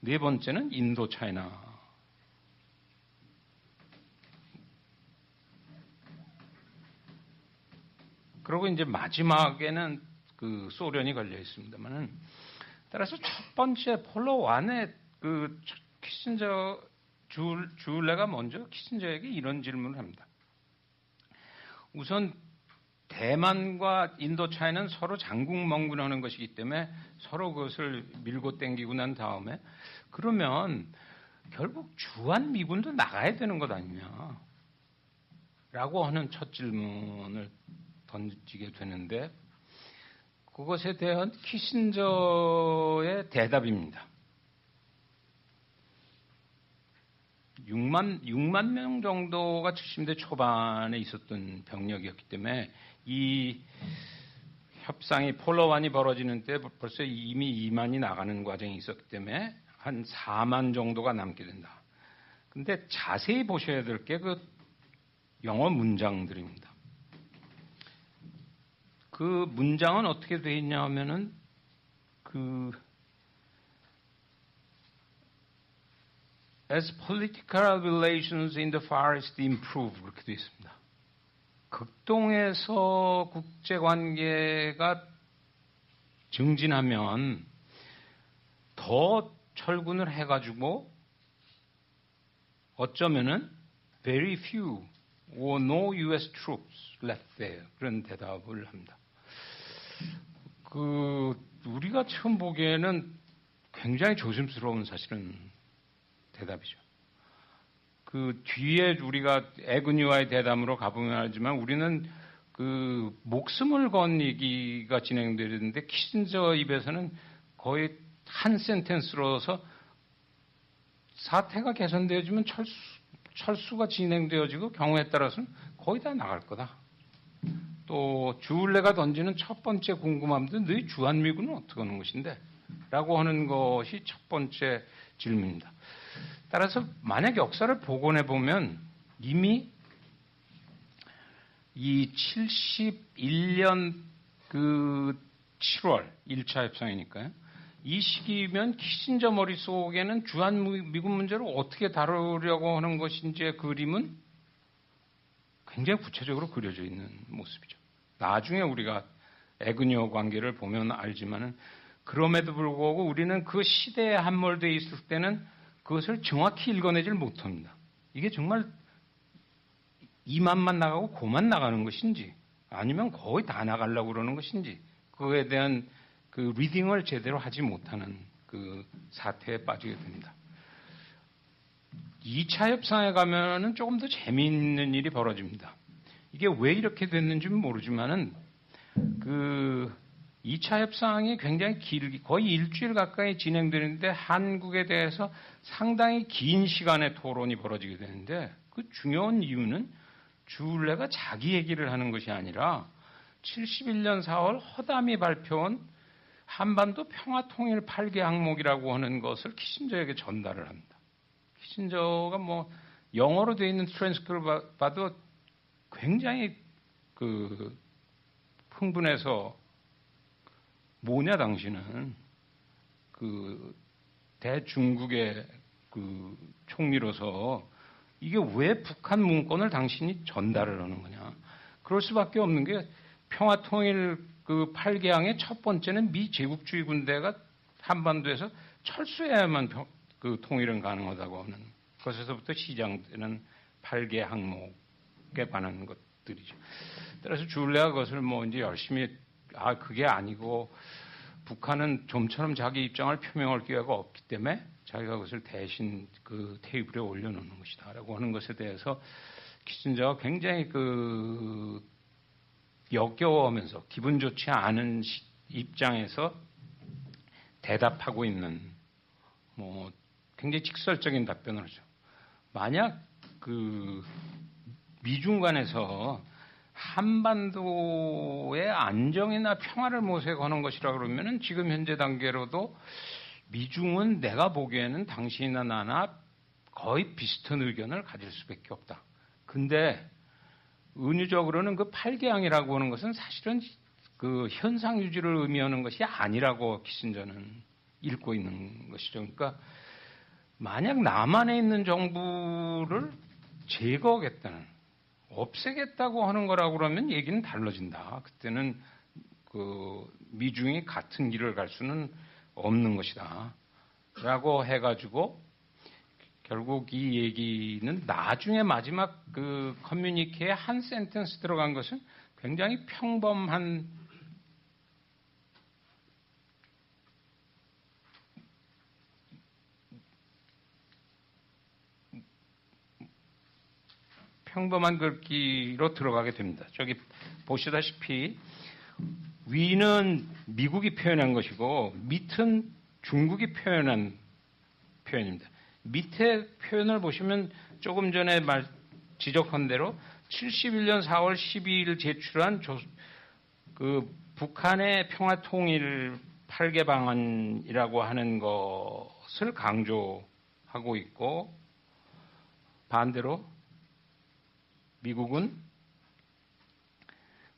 4번째는 인도 차이나. 그리고 이제 마지막에는 그 소련이 걸려 있습니다만은 따라서 첫 번째 폴로 1의 그 키신저 주울레가 먼저 키신저에게 이런 질문을 합니다. 우선 대만과 인도차이는 서로 장국멍군하는 것이기 때문에 서로 그것을 밀고 땡기고 난 다음에 그러면 결국 주한미군도 나가야 되는 것 아니냐 라고 하는 첫 질문을 던지게 되는데 그것에 대한 키신저의 대답입니다. 6만 명 정도가 70대 초반에 있었던 병력이었기 때문에 이 협상이 폴로 1이 벌어지는 때 벌써 이미 2만이 나가는 과정이 있었기 때문에 한 4만 정도가 남게 된다. 근데 자세히 보셔야 될 게 그 영어 문장들입니다. 그 문장은 어떻게 되어 있냐 하면은 As political relations in the Far East improve 그렇게 되어 있습니다. 극동에서 국제관계가 증진하면 더 철군을 해가지고 어쩌면은 very few or no U.S. troops left there 그런 대답을 합니다. 우리가 처음 보기에는 굉장히 조심스러운 사실은 대답이죠. 그 뒤에 우리가 에그뉴와의 대담으로 가보면 알지만 우리는 그 목숨을 건 얘기가 진행되는데 키신저 입에서는 거의 한 센텐스로서 사태가 개선되어지면 철수가 진행되어지고 경우에 따라서는 거의 다 나갈 거다. 또 주울레가 던지는 첫 번째 궁금함도 너희 주한미군은 어떻게 하는 것인데? 라고 하는 것이 첫 번째 질문입니다. 따라서 만약 역사를 복원해 보면 이미 이 71년 그 7월 1차 협상이니까요. 이 시기면 키신저 머릿속에는 주한미군 문제를 어떻게 다루려고 하는 것인지의 그림은 굉장히 구체적으로 그려져 있는 모습이죠. 나중에 우리가 에그뉴 관계를 보면 알지만은 그럼에도 불구하고 우리는 그 시대에 함몰되어 있을 때는 그것을 정확히 읽어내질 못합니다. 이게 정말 2만만 나가고 고만 나가는 것인지 아니면 거의 다 나가려고 그러는 것인지 그거에 대한 그 리딩을 제대로 하지 못하는 그 사태에 빠지게 됩니다. 2차 협상에 가면은 조금 더 재미있는 일이 벌어집니다. 이게 왜 이렇게 됐는지는 모르지만은 그 2차 협상이 굉장히 길게 거의 일주일 가까이 진행되는데 한국에 대해서 상당히 긴 시간의 토론이 벌어지게 되는데 그 중요한 이유는 주울레가 자기 얘기를 하는 것이 아니라 71년 4월 허담이 발표한 한반도 평화통일 8개 항목이라고 하는 것을 키신저에게 전달을 합니다. 키신저가 뭐 영어로 되어 있는 트랜스크립트를 봐도 굉장히 그 흥분해서 뭐냐 당신은 그 대중국의 그 총리로서 이게 왜 북한 문건을 당신이 전달을 하는 거냐. 그럴 수밖에 없는 게 평화통일 그 8개항의 첫 번째는 미 제국주의 군대가 한반도에서 철수해야만 그 통일은 가능하다고 하는 것에서부터 시작되는 8개 항목에 관한 것들이죠. 따라서 주울레가 그것을 뭐 이제 열심히 그게 아니고 북한은 좀처럼 자기 입장을 표명할 기회가 없기 때문에 자기가 그것을 대신 그 테이블에 올려놓는 것이다라고 하는 것에 대해서 키신저가 굉장히 그 역겨워하면서 기분 좋지 않은 입장에서 대답하고 있는 뭐 굉장히 직설적인 답변을 하죠. 만약 그 미중 간에서 한반도의 안정이나 평화를 모색하는 것이라 그러면은 지금 현재 단계로도 미중은 내가 보기에는 당신이나 나나 거의 비슷한 의견을 가질 수밖에 없다. 근데 은유적으로는 그 8개항이라고 하는 것은 사실은 그 현상 유지를 의미하는 것이 아니라고 키신저는 읽고 있는 것이죠. 그러니까 만약 남한에 있는 정부를 제거하겠다는 없애겠다고 하는 거라고 그러면 얘기는 달라진다. 그때는 그 미중이 같은 길을 갈 수는 없는 것이다. 라고 해가지고 결국 이 얘기는 나중에 마지막 그 커뮤니케에 한 센텐스 들어간 것은 굉장히 평범한 글귀로 들어가게 됩니다. 저기 보시다시피 위는 미국이 표현한 것이고 밑은 중국이 표현한 표현입니다. 밑에 표현을 보시면 조금 전에 지적한 대로 71년 4월 12일 제출한 그 북한의 평화통일 8개 방안이라고 하는 것을 강조하고 있고, 반대로 미국은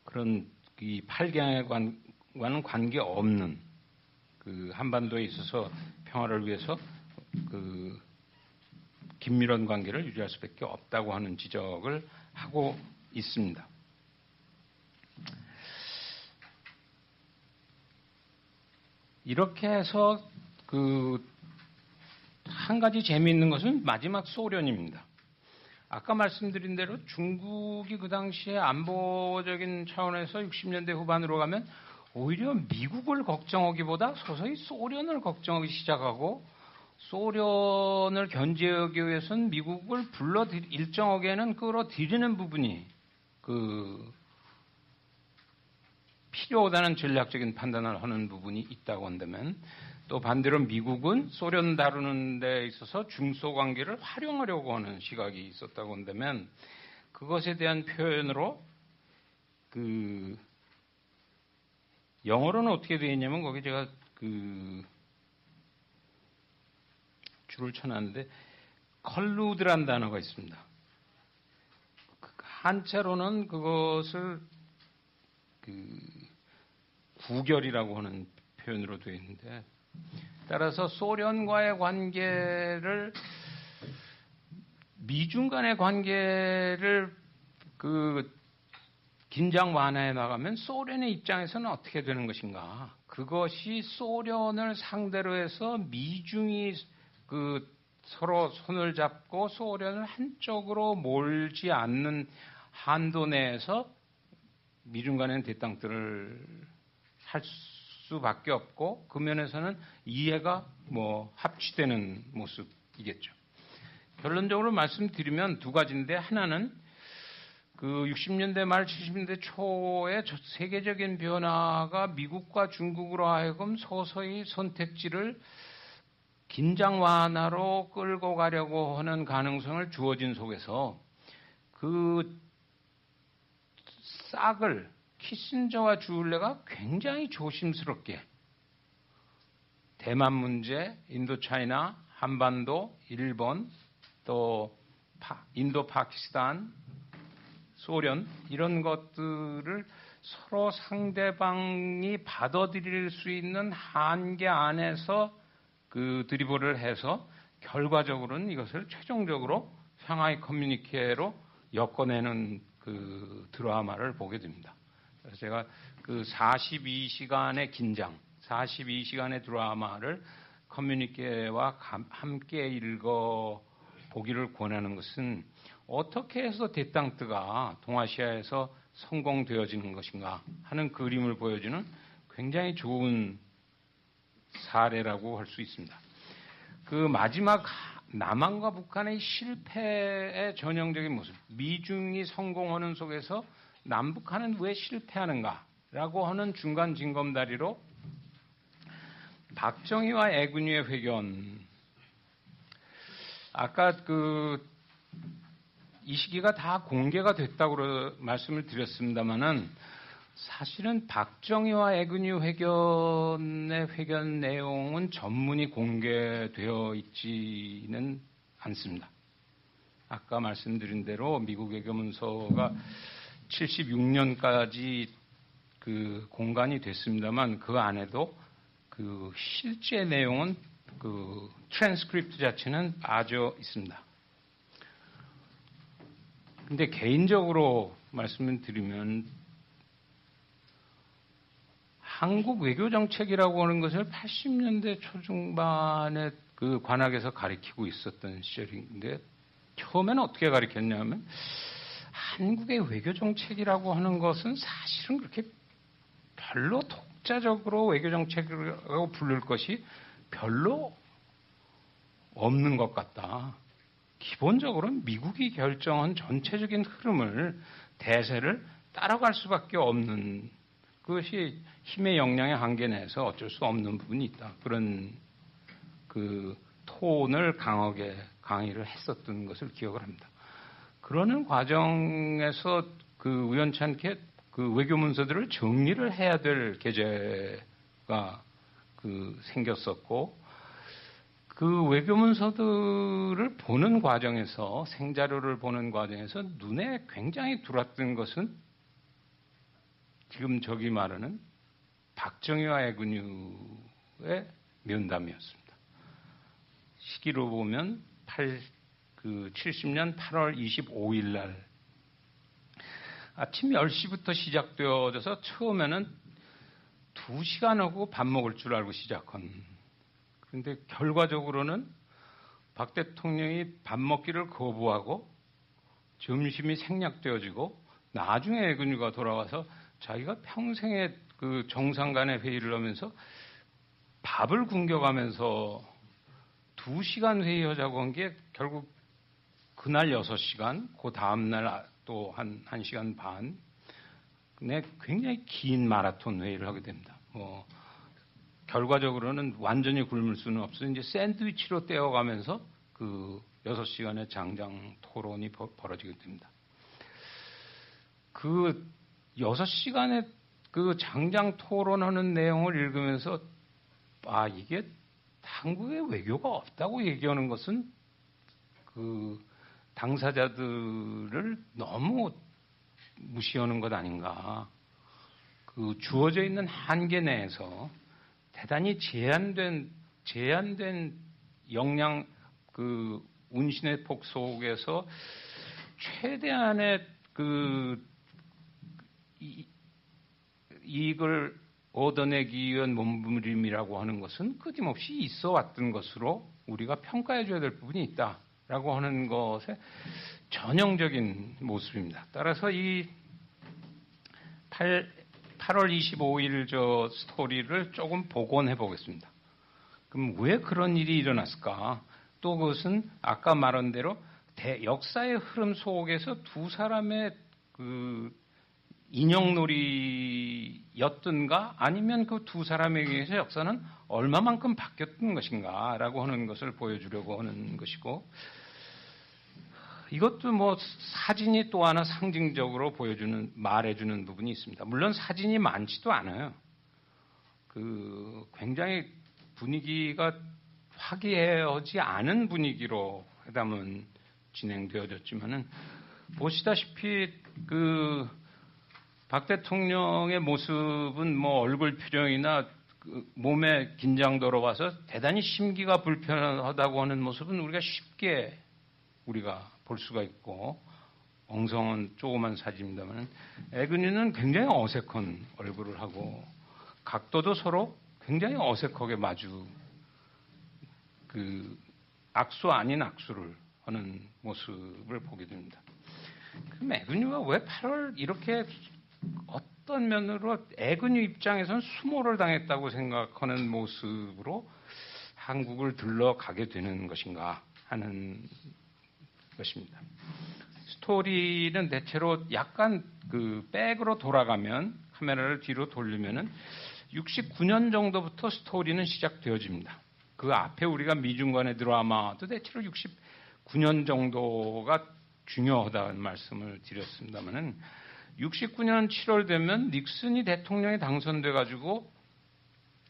그런 이 8개와는 관계없는 그 한반도에 있어서 평화를 위해서 그 긴밀한 관계를 유지할 수밖에 없다고 하는 지적을 하고 있습니다. 이렇게 해서 그 한 가지 재미있는 것은 마지막 소련입니다. 아까 말씀드린 대로 중국이 그 당시에 안보적인 차원에서 60년대 후반으로 가면 오히려 미국을 걱정하기보다 서서히 소련을 걱정하기 시작하고, 소련을 견제하기 위해서는 미국을 일정하게는 끌어들이는 부분이 필요하다는 전략적인 판단을 하는 부분이 있다고 한다면, 또 반대로 미국은 소련 다루는 데 있어서 중소 관계를 활용하려고 하는 시각이 있었다고 한다면, 그것에 대한 표현으로 영어로는 어떻게 되어 있냐면, 거기 제가 줄을 쳐놨는데 컬루드란 단어가 있습니다. 한자로는 그것을 구결이라고 하는 표현으로 되어 있는데, 따라서 소련과의 관계를, 미중 간의 관계를 긴장 완화해 나가면 소련의 입장에서는 어떻게 되는 것인가? 그것이 소련을 상대로 해서 미중이 서로 손을 잡고 소련을 한쪽으로 몰지 않는 한도 내에서 미중 간의 대땅들을 할 수밖에 없고, 그 면에서는 이해가 합치되는 모습이겠죠. 결론적으로 말씀드리면 두 가지인데, 하나는 60년대 말 70년대 초에 세계적인 변화가 미국과 중국으로 하여금 서서히 선택지를 긴장 완화로 끌고 가려고 하는 가능성을 주어진 속에서 그 싹을 키신저와 주울레가 굉장히 조심스럽게 대만 문제, 인도차이나, 한반도, 일본, 또 인도 파키스탄, 소련, 이런 것들을 서로 상대방이 받아들일 수 있는 한계 안에서 드리블을 해서 결과적으로는 이것을 최종적으로 상하이 커뮤니케로 엮어내는 드라마를 보게 됩니다. 그래서 제가 42시간의 긴장, 42시간의 드라마를 커뮤니케와 함께 읽어보기를 권하는 것은, 어떻게 해서 대땅뜨가 동아시아에서 성공되어지는 것인가 하는 그림을 보여주는 굉장히 좋은 사례라고 할 수 있습니다. 마지막 남한과 북한의 실패의 전형적인 모습, 미중이 성공하는 속에서 남북한은 왜 실패하는가라고 하는 중간 징검다리로 박정희와 애군이의 회견, 아까 이 시기가 다 공개가 됐다고 말씀을 드렸습니다만은, 사실은 박정희와 애군이 회견의 회견 내용은 전문이 공개되어 있지는 않습니다. 아까 말씀드린 대로 미국 외교문서가 76년까지 공간이 됐습니다만, 그 안에도 실제 내용은 트랜스크립트 자체는 빠져 있습니다. 근데 개인적으로 말씀을 드리면, 한국 외교 정책이라고 하는 것을 80년대 초중반에 그 관악에서 가리키고 있었던 시절인데 처음에는 어떻게 가리켰냐면 한국의 외교 정책이라고 하는 것은 사실은 그렇게 별로 독자적으로 외교 정책이라고 부를 것이 별로 없는 것 같다. 기본적으로 미국이 결정한 전체적인 흐름을 대세를 따라갈 수밖에 없는 그것이 힘의 역량의 한계 내에서 어쩔 수 없는 부분이 있다. 그런 그 톤을 강하게 강의를 했었던 것을 기억을 합니다. 그러는 과정에서 그 우연찮게 그 외교 문서들을 정리를 해야 될 계제가 그 생겼었고 그 외교 문서들을 보는 과정에서 생자료를 보는 과정에서 눈에 굉장히 들어왔던 것은 지금 저기 말하는 박정희와 애근유의 면담이었습니다. 시기로 보면 70년 8월 25일 날 아침 10시부터 시작되어져서 처음에는 2시간하고 밥 먹을 줄 알고 시작한 그런데 결과적으로는 박 대통령이 밥 먹기를 거부하고 점심이 생략되어지고 나중에 애근유가 돌아와서 자기가 평생에 그 정상 간의 회의를 하면서 밥을 굶겨가면서 2시간 회의하자고 한 게 결국 그날 6시간, 그 다음날 또 한 1시간 반, 굉장히 긴 마라톤 회의를 하게 됩니다. 결과적으로는 완전히 굶을 수는 없어요. 이제 샌드위치로 떼어가면서 그 6시간의 장장 토론이 벌어지게 됩니다. 그 6시간의 그 장장 토론하는 내용을 읽으면서 이게 한국에 외교가 없다고 얘기하는 것은 그 당사자들을 너무 무시하는 것 아닌가. 그 주어져 있는 한계 내에서 대단히 제한된 역량 그 운신의 폭 속에서 최대한의 그 이익을 얻어내기 위한 몸부림이라고 하는 것은 끊임없이 있어 왔던 것으로 우리가 평가해 줘야 될 부분이 있다라고 하는 것의 전형적인 모습입니다. 따라서 이 8월 25일 저 스토리를 조금 복원해 보겠습니다. 그럼 왜 그런 일이 일어났을까? 또 그것은 아까 말한 대로 역사의 흐름 속에서 두 사람의 그 인형놀이였던가 아니면 그 두 사람에 의해서 역사는 얼마만큼 바뀌었던 것인가라고 하는 것을 보여주려고 하는 것이고 이것도 뭐 사진이 또 하나 상징적으로 말해주는 부분이 있습니다. 물론 사진이 많지도 않아요. 그 굉장히 분위기가 화기애애하지 않은 분위기로 회담은 진행되어졌지만은 보시다시피 그 박 대통령의 모습은 뭐 얼굴 표정이나 그 몸의 긴장도로 봐서 대단히 심기가 불편하다고 하는 모습은 우리가 쉽게 볼 수가 있고 엉성한 조그만 사진입니다만 애근이는 굉장히 어색한 얼굴을 하고 각도도 서로 굉장히 어색하게 마주 그 악수 아닌 악수를 하는 모습을 보게 됩니다. 그럼 애근이가 왜 8월 이렇게 어떤 면으로 애근유 입장에서는 수모를 당했다고 생각하는 모습으로 한국을 들러가게 되는 것인가 하는 것입니다. 스토리는 대체로 약간 그 백으로 돌아가면 카메라를 뒤로 돌리면은 69년 정도부터 스토리는 시작되어집니다. 그 앞에 우리가 미중간의 드라마도 대체로 69년 정도가 중요하다는 말씀을 드렸습니다만은 69년 7월 되면 닉슨이 대통령이 당선돼 가지고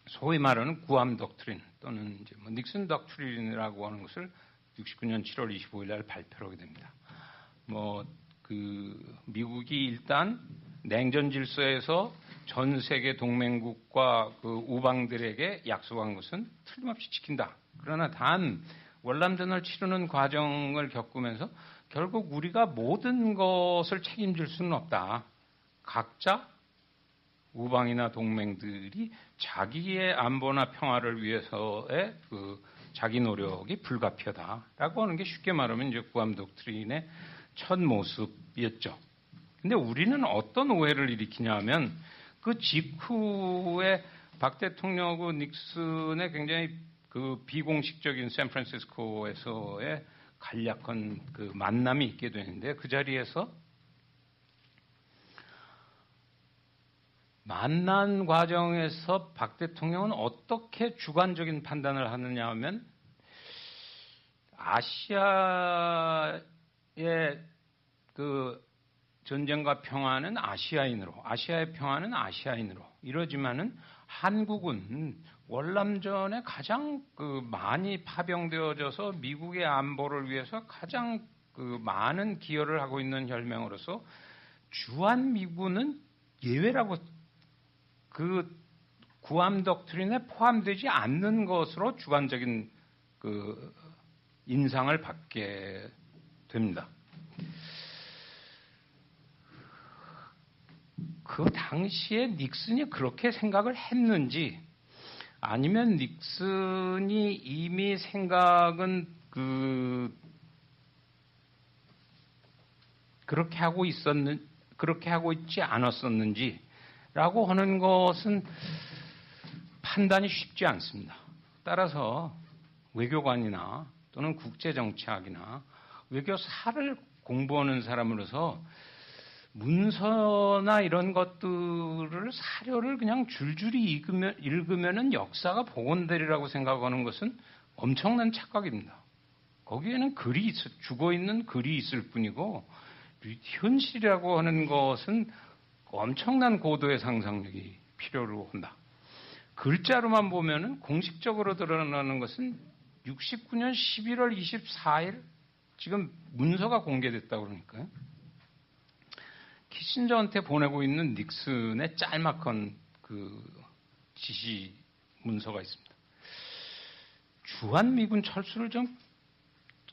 소위 말하는 구암 덕트린 또는 이제 뭐 닉슨 덕트린이라고 하는 것을 69년 7월 25일 날 발표를 하게 됩니다. 뭐 그 미국이 일단 냉전 질서에서 전 세계 동맹국과 그 우방들에게 약속한 것은 틀림없이 지킨다. 그러나 단 월남전을 치르는 과정을 겪으면서 결국 우리가 모든 것을 책임질 수는 없다. 각자 우방이나 동맹들이 자기의 안보나 평화를 위해서의 그 자기 노력이 불가피하다라고 하는 게 쉽게 말하면 이제 구암 독트린의 첫 모습이었죠. 근데 우리는 어떤 오해를 일으키냐 하면 그 직후에 박 대통령하고 닉슨의 굉장히 그 비공식적인 샌프란시스코에서의 간략한 그 만남이 있게 되는데 그 자리에서 만난 과정에서 박 대통령은 어떻게 주관적인 판단을 하느냐 하면 아시아의 그 전쟁과 평화는 아시아인으로, 아시아의 평화는 아시아인으로 이러지만은 한국은 월남전에 가장 그 많이 파병되어져서 미국의 안보를 위해서 가장 그 많은 기여를 하고 있는 혈맹으로서 주한미군은 예외라고 그 구암 독트린에 포함되지 않는 것으로 주관적인 그 인상을 받게 됩니다. 그 당시에 닉슨이 그렇게 생각을 했는지 아니면 닉슨이 이미 생각은 그렇게 하고 있지 않았었는지라고 하는 것은 판단이 쉽지 않습니다. 따라서 외교관이나 또는 국제정치학이나 외교사를 공부하는 사람으로서 문서나 이런 것들을 사료를 그냥 줄줄이 읽으면은 역사가 복원되리라고 생각하는 것은 엄청난 착각입니다. 거기에는 죽어 있는 글이 있을 뿐이고 현실이라고 하는 것은 엄청난 고도의 상상력이 필요로 한다. 글자로만 보면은 공식적으로 드러나는 것은 69년 11월 24일 지금 문서가 공개됐다고 그러니까요. 키신저한테 보내고 있는 닉슨의 짤막한 그 지시 문서가 있습니다. 주한미군 철수를 좀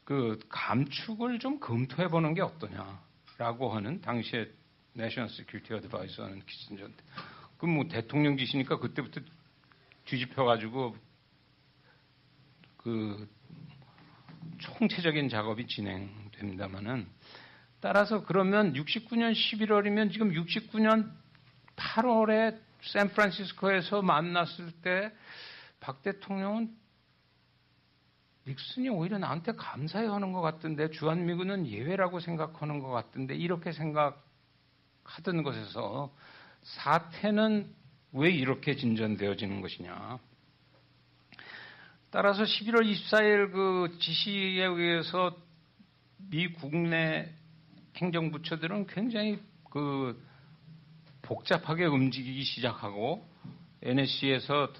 그 감축을 좀 검토해 보는 게 어떠냐라고 하는 당시에 내셔널 시큐리티 어드바이저는 키신저한테 그 뭐 대통령 지시니까 그때부터 뒤집혀 가지고 그 총체적인 작업이 진행됩니다만은 따라서 그러면 69년 11월이면 지금 69년 8월에 샌프란시스코에서 만났을 때 박 대통령은 닉슨이 오히려 나한테 감사해 하는 것 같던데 주한미군은 예외라고 생각하는 것 같던데 이렇게 생각하던 것에서 사태는 왜 이렇게 진전되어지는 것이냐. 따라서 11월 24일 그 지시에 의해서 미 국내 행정부처들은 굉장히 그 복잡하게 움직이기 시작하고 NSC에서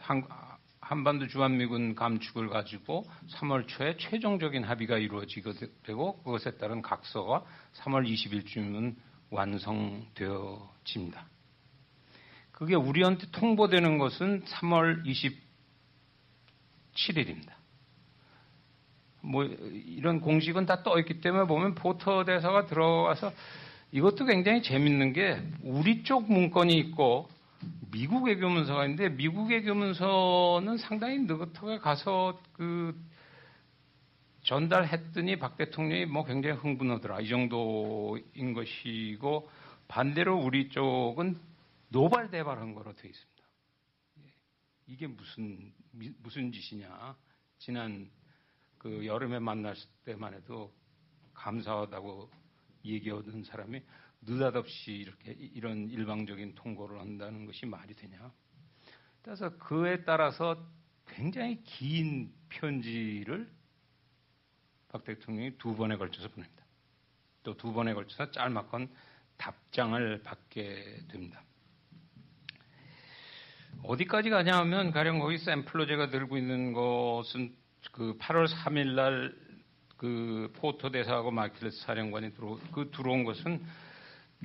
한반도 주한미군 감축을 가지고 3월 초에 최종적인 합의가 이루어지게 되고 그것에 따른 각서가 3월 20일쯤은 완성되어집니다. 그게 우리한테 통보되는 것은 3월 27일입니다. 뭐 이런 공식은 다 떠 있기 때문에 보면 포터 대사가 들어가서 이것도 굉장히 재밌는 게 우리 쪽 문건이 있고 미국 외교문서가 있는데 미국 외교문서는 상당히 느긋하게 가서 그 전달했더니 박 대통령이 뭐 굉장히 흥분하더라 이 정도인 것이고 반대로 우리 쪽은 노발대발한 거로 되어 있습니다. 이게 무슨 짓이냐. 지난 그 여름에 만났을 때만 해도 감사하다고 얘기하던 사람이 느닷없이 이렇게 이런 일방적인 통고를 한다는 것이 말이 되냐. 따라서 그에 따라서 굉장히 긴 편지를 박 대통령이 2번에 걸쳐서 보냅니다. 또 2번에 걸쳐서 짤막한 답장을 받게 됩니다. 어디까지 가냐 하면 가령 거기 샘플로 제가 들고 있는 것은 그 8월 3일 날 그 포터 대사하고 마킬레스 사령관이 들어온 것은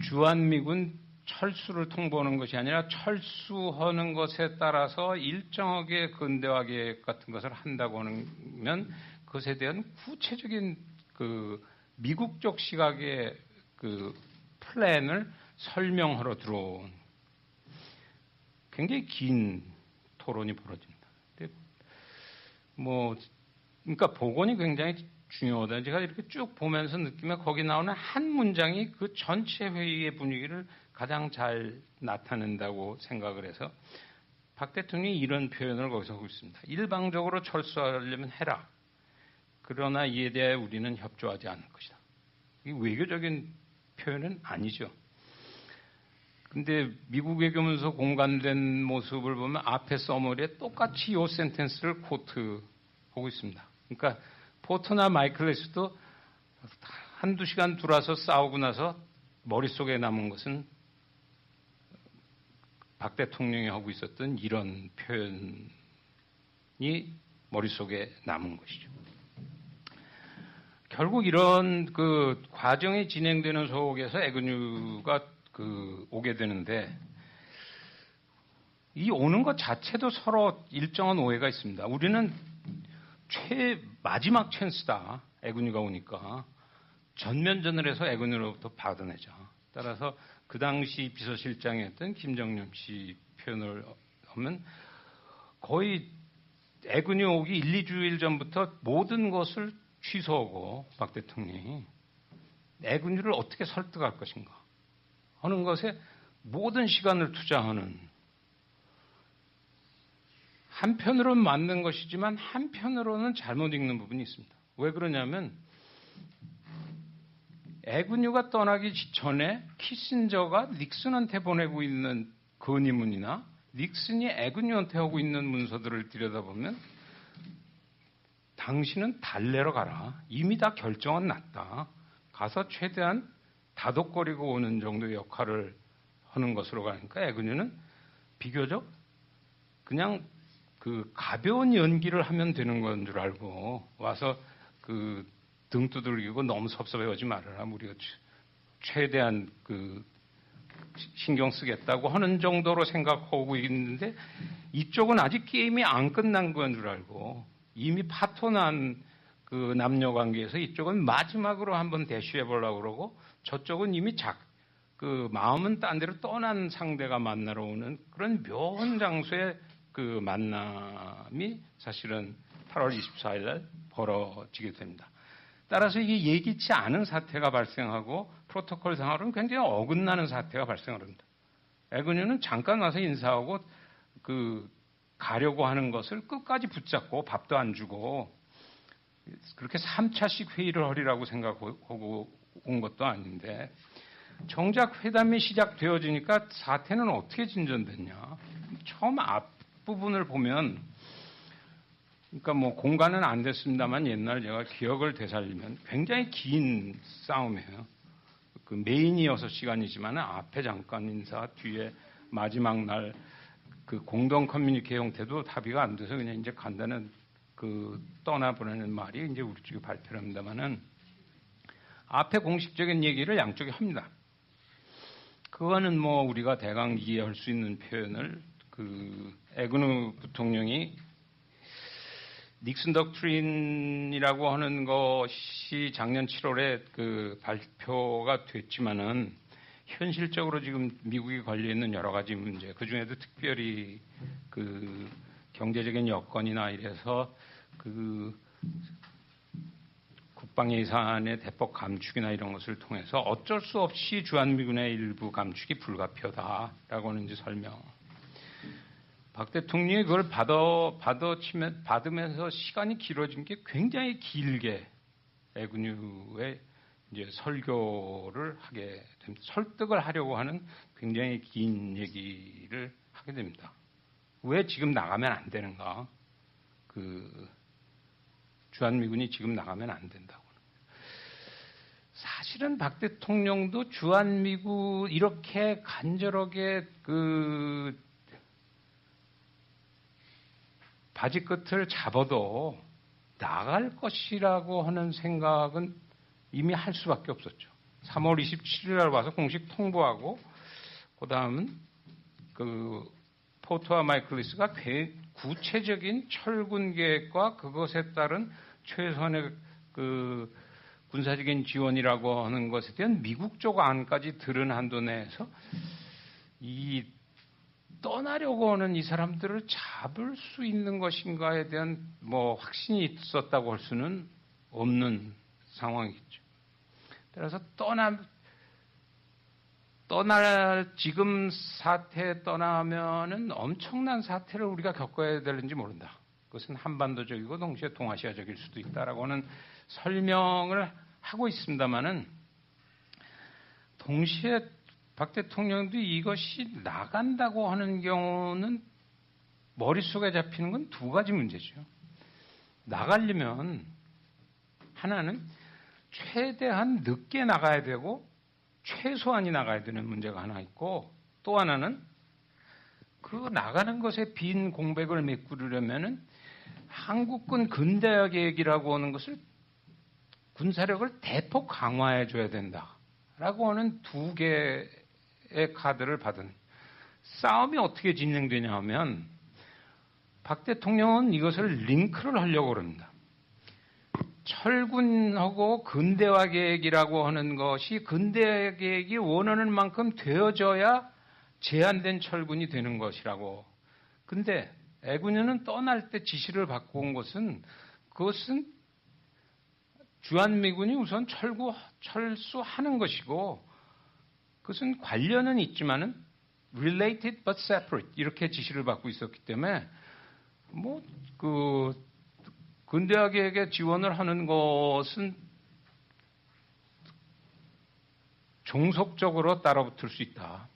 주한미군 철수를 통보하는 것이 아니라 철수하는 것에 따라서 일정하게 근대화 계획 같은 것을 한다고 하면 그것에 대한 구체적인 그 미국적 시각의 그 플랜을 설명하러 들어온 굉장히 긴 토론이 벌어집니다. 근데 그러니까 복원이 굉장히 중요하다. 제가 이렇게 쭉 보면서 느끼면 거기 나오는 한 문장이 그 전체 회의의 분위기를 가장 잘 나타낸다고 생각을 해서 박 대통령이 이런 표현을 거기서 하고 있습니다. 일방적으로 철수하려면 해라. 그러나 이에 대해 우리는 협조하지 않을 것이다. 이 외교적인 표현은 아니죠. 근데 미국 외교문서 공간된 모습을 보면 앞에 서머리에 똑같이 이 센텐스를 코트하고 있습니다. 그러니까 포터나 마이클레스도 한두 시간 들어와서 싸우고 나서 머릿속에 남은 것은 박 대통령이 하고 있었던 이런 표현이 머릿속에 남은 것이죠. 결국 이런 그 과정이 진행되는 속에서 에그뉴가 오게 되는데 이 오는 것 자체도 서로 일정한 오해가 있습니다. 우리는 마지막 찬스다. 에그뉴가 오니까 전면전을 해서 에그뉴로부터 받아내자. 따라서 그 당시 비서실장이었던 김정남 씨 표현을 하면 거의 에그뉴 오기 1, 2주일 전부터 모든 것을 취소하고 박 대통령이 에그뉴를 어떻게 설득할 것인가 하는 것에 모든 시간을 투자하는, 한편으로는 맞는 것이지만 한편으로는 잘못 읽는 부분이 있습니다. 왜 그러냐면 에그뉴가 떠나기 전에 키신저가 닉슨한테 보내고 있는 건의문이나 닉슨이 에그뉴한테 하고 있는 문서들을 들여다보면 당신은 달래러 가라. 이미 다 결정은 났다. 가서 최대한 다독거리고 오는 정도의 역할을 하는 것으로 가니까 에그뉴는 비교적 그냥 그 가벼운 연기를 하면 되는 건 줄 알고 와서 그 등 두들기고 너무 섭섭해하지 말아라. 우리가 최대한 그 신경 쓰겠다고 하는 정도로 생각하고 있는데 이쪽은 아직 게임이 안 끝난 건 줄 알고 이미 파토난 그 남녀 관계에서 이쪽은 마지막으로 한번 대쉬해 보려고 그러고 저쪽은 이미 그 마음은 딴 데로 떠난 상대가 만나러 오는 그런 묘한 장소의 그 만남이 사실은 8월 24일 날 벌어지게 됩니다. 따라서 이게 예기치 않은 사태가 발생하고 프로토콜상으로는 굉장히 어긋나는 사태가 발생을 합니다. 에그뉴는 잠깐 와서 인사하고 가려고 하는 것을 끝까지 붙잡고 밥도 안 주고 그렇게 3차씩 회의를 하리라고 생각하고 온 것도 아닌데 정작 회담이 시작되어지니까 사태는 어떻게 진전됐냐. 처음 앞부분을 보면 그러니까 공간은 안 됐습니다만 옛날 제가 기억을 되살리면 굉장히 긴 싸움이에요. 그 메인이 6시간이지만 앞에 잠깐 인사, 뒤에 마지막 날 그 공동 커뮤니케 형태도 합의가 안 돼서 그냥 이제 간단한 떠나보내는 말이 이제 우리 쪽에 발표를 합니다만은 앞에 공식적인 얘기를 양쪽이 합니다. 그거는 우리가 대강 이해할 수 있는 표현을 에그뉴 부통령이 닉슨 덕트린이라고 하는 것이 작년 7월에 발표가 됐지만은 현실적으로 지금 미국이 걸려 있는 여러 가지 문제, 그 중에도 특별히 경제적인 여건이나 이래서 국방 예산의 대폭 감축이나 이런 것을 통해서 어쩔 수 없이 주한미군의 일부 감축이 불가피하다라고 하는 설명. 박 대통령이 그걸 받으면서 시간이 길어진 게 굉장히 길게 에그뉴의 이제 설교를 하게 됩니다. 설득을 하려고 하는 굉장히 긴 얘기를 하게 됩니다. 왜 지금 나가면 안 되는가? 주한미군이 지금 나가면 안 된다고. 사실은 박 대통령도 주한미군 이렇게 간절하게 바지 끝을 잡아도 나갈 것이라고 하는 생각은 이미 할 수밖에 없었죠. 3월 27일 날 와서 공식 통보하고 그다음은 포터와 마이클리스가 구체적인 철군 계획과 그것에 따른 최선의 군사적인 지원이라고 하는 것에 대한 미국 쪽 안까지 들은 한도 내에서 떠나려고 하는 이 사람들을 잡을 수 있는 것인가에 대한 확신이 있었다고 할 수는 없는 상황이죠. 따라서 지금 사태에 떠나면은 엄청난 사태를 우리가 겪어야 되는지 모른다. 그것은 한반도적이고 동시에 동아시아적일 수도 있다라고 하는 설명을 하고 있습니다만은 동시에 박 대통령도 이것이 나간다고 하는 경우는 머릿속에 잡히는 건 두 가지 문제죠. 나가려면 하나는 최대한 늦게 나가야 되고 최소한이 나가야 되는 문제가 하나 있고, 또 하나는 그 나가는 것에 빈 공백을 메꾸려면은 한국군 근대화 계획이라고 하는 것을 군사력을 대폭 강화해 줘야 된다라고 하는 두 개의 카드를 받은 싸움이 어떻게 진행되냐 하면 박 대통령은 이것을 링크를 하려고 합니다. 철군하고 근대화 계획이라고 하는 것이 근대화 계획이 원하는 만큼 되어져야 제한된 철군이 되는 것이라고. 근데 애군인은 떠날 때 지시를 받고 온 것은 그것은 주한미군이 우선 철수하는 것이고 그것은 관련은 있지만은 related but separate 이렇게 지시를 받고 있었기 때문에 근대화 계획에 지원을 하는 것은 종속적으로 따라붙을 수 있다.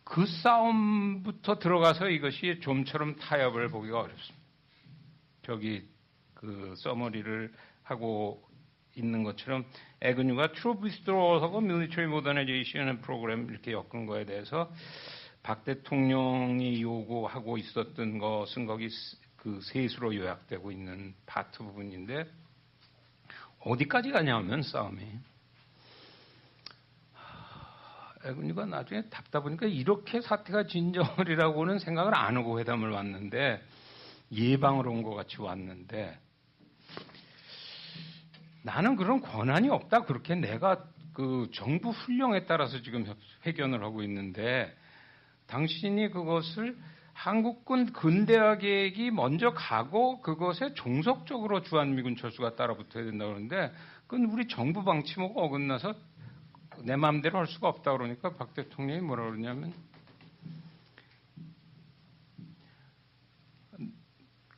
그 싸움부터 들어가서 이것이 좀처럼 타협을 보기가 어렵습니다. 저기 서머리를 하고 있는 것처럼 애근유가 트루프 위스드로우하고 밀리터리 모더나이제이션 프로그램 이렇게 엮은 거에 대해서 박 대통령이 요구하고 있었던 것은 거기 그 셋으로 요약되고 있는 파트 부분인데 어디까지 가냐면 싸움이 애군이가 나중에 답다 보니까 이렇게 사태가 진정을이라고는 생각을 안 하고 회담을 왔는데 예방을 온 것 같이 왔는데 나는 그런 권한이 없다. 그렇게 내가 그 정부 훈령에 따라서 지금 회견을 하고 있는데 당신이 그것을 한국군 근대화 계획이 먼저 가고 그것에 종속적으로 주한미군 철수가 따라붙어야 된다고 그러는데 그건 우리 정부 방침하고 어긋나서 내 마음대로 할 수가 없다 그러니까 박 대통령이 뭐라 그러냐면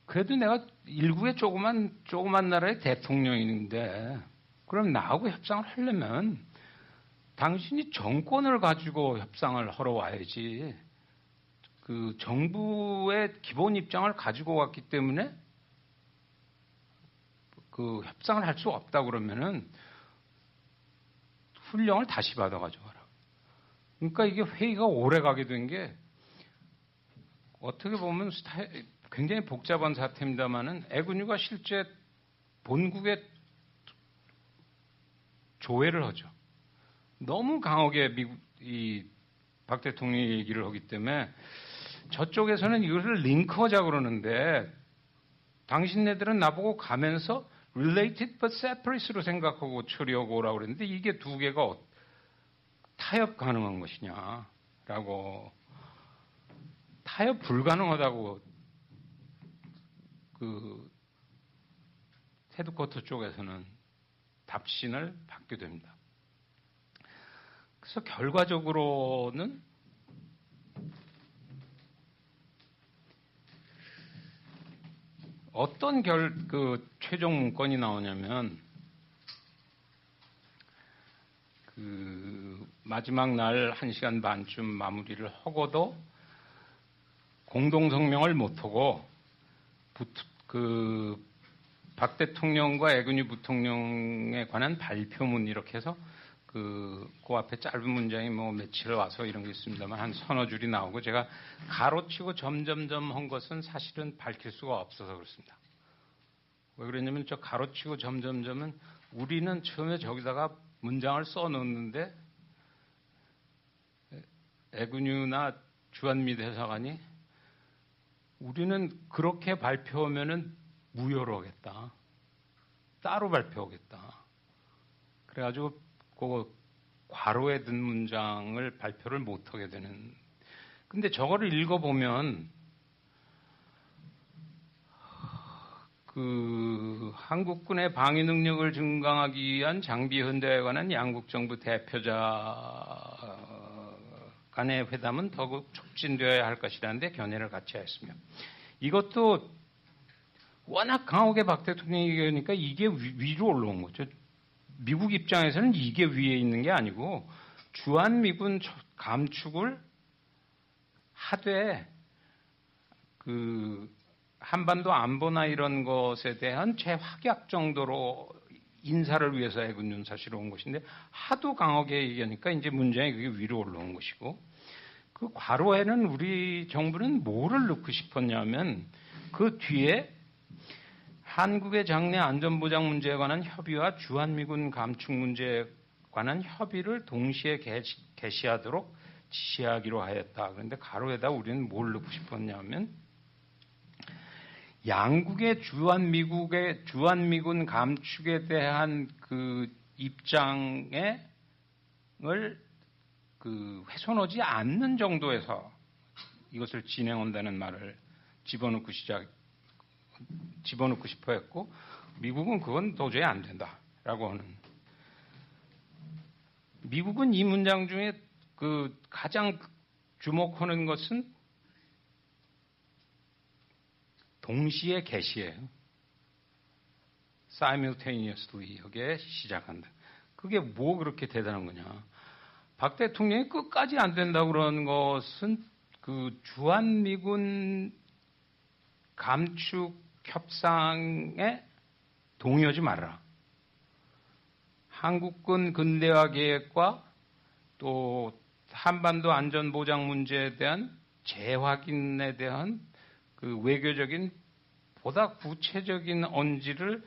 그래도 내가 일국의 조그만 나라의 대통령인데 그럼 나하고 협상을 하려면 당신이 정권을 가지고 협상을 하러 와야지. 그 정부의 기본 입장을 가지고 왔기 때문에 그 협상을 할 수 없다 그러면은 훈령을 다시 받아가지고 와라. 그러니까 이게 회의가 오래 가게 된 게 어떻게 보면 굉장히 복잡한 사태입니다만은 애군유가 실제 본국에 조회를 하죠. 너무 강하게 박 대통령이 얘기를 하기 때문에 저쪽에서는 이것을 링크하자 그러는데 당신네들은 나보고 가면서 related but separate로 생각하고 처리하고 오라고 그랬는데 이게 두 개가 타협 가능한 것이냐라고. 타협 불가능하다고 그 헤드쿼터 쪽에서는 답신을 받게 됩니다. 그래서 결과적으로는 어떤 최종 문건이 나오냐면 그 마지막 날 1시간 반쯤 마무리를 하고도 공동성명을 못하고 박 대통령과 애근유 부통령에 관한 발표문 이렇게 해서 그 앞에 짧은 문장이 며칠 와서 이런 게 있습니다만 한 서너 줄이 나오고 제가 가로치고 점점점 한 것은 사실은 밝힐 수가 없어서 그렇습니다. 왜 그러냐면 저 가로치고 점점점은 우리는 처음에 저기다가 문장을 써놓는데 애근유나 주한미 대사관이 우리는 그렇게 발표하면은 무효로 하겠다. 따로 발표하겠다. 그래가지고 그 괄호에 든 문장을 발표를 못하게 되는. 근데 저거를 읽어보면 그 한국군의 방위 능력을 증강하기 위한 장비 현대화에 관한 양국 정부 대표자 간의 회담은 더욱 촉진되어야 할 것이라는데 견해를 같이 했으며, 이것도 워낙 강하게 박 대통령이 얘기하니까 이게 위로 올라온 거죠. 미국 입장에서는 이게 위에 있는 게 아니고 주한미군 감축을 하되 그 한반도 안보나 이런 것에 대한 재확약 정도로 인사를 위해서 해군 사실로 온 것인데, 하도 강하게 얘기하니까 이제 문장이 그게 위로 올라온 것이고, 그 괄호에는 우리 정부는 뭐를 넣고 싶었냐면 그 뒤에 한국의 장내 안전보장 문제에 관한 협의와 주한미군 감축 문제에 관한 협의를 동시에 개시하도록 지시하기로 하였다. 그런데 가로에다 우리는 뭘 넣고 싶었냐면 양국의 주한미군 감축에 대한 그 입장을 그 훼손하지 않는 정도에서 이것을 진행한다는 말을 집어넣고 싶어 했고, 미국은 그건 도저히 안 된다라고 하는. 미국은 이 문장 중에 그 가장 주목하는 것은 동시에 개시예요. simultaneously 여기에 시작한다. 그게 뭐 그렇게 대단한 거냐. 박 대통령이 끝까지 안 된다고 그러는 것은 그 주한미군 감축 협상에 동의하지 말아라. 한국군 근대화 계획과 또 한반도 안전보장 문제에 대한 재확인에 대한 그 외교적인 보다 구체적인 언지를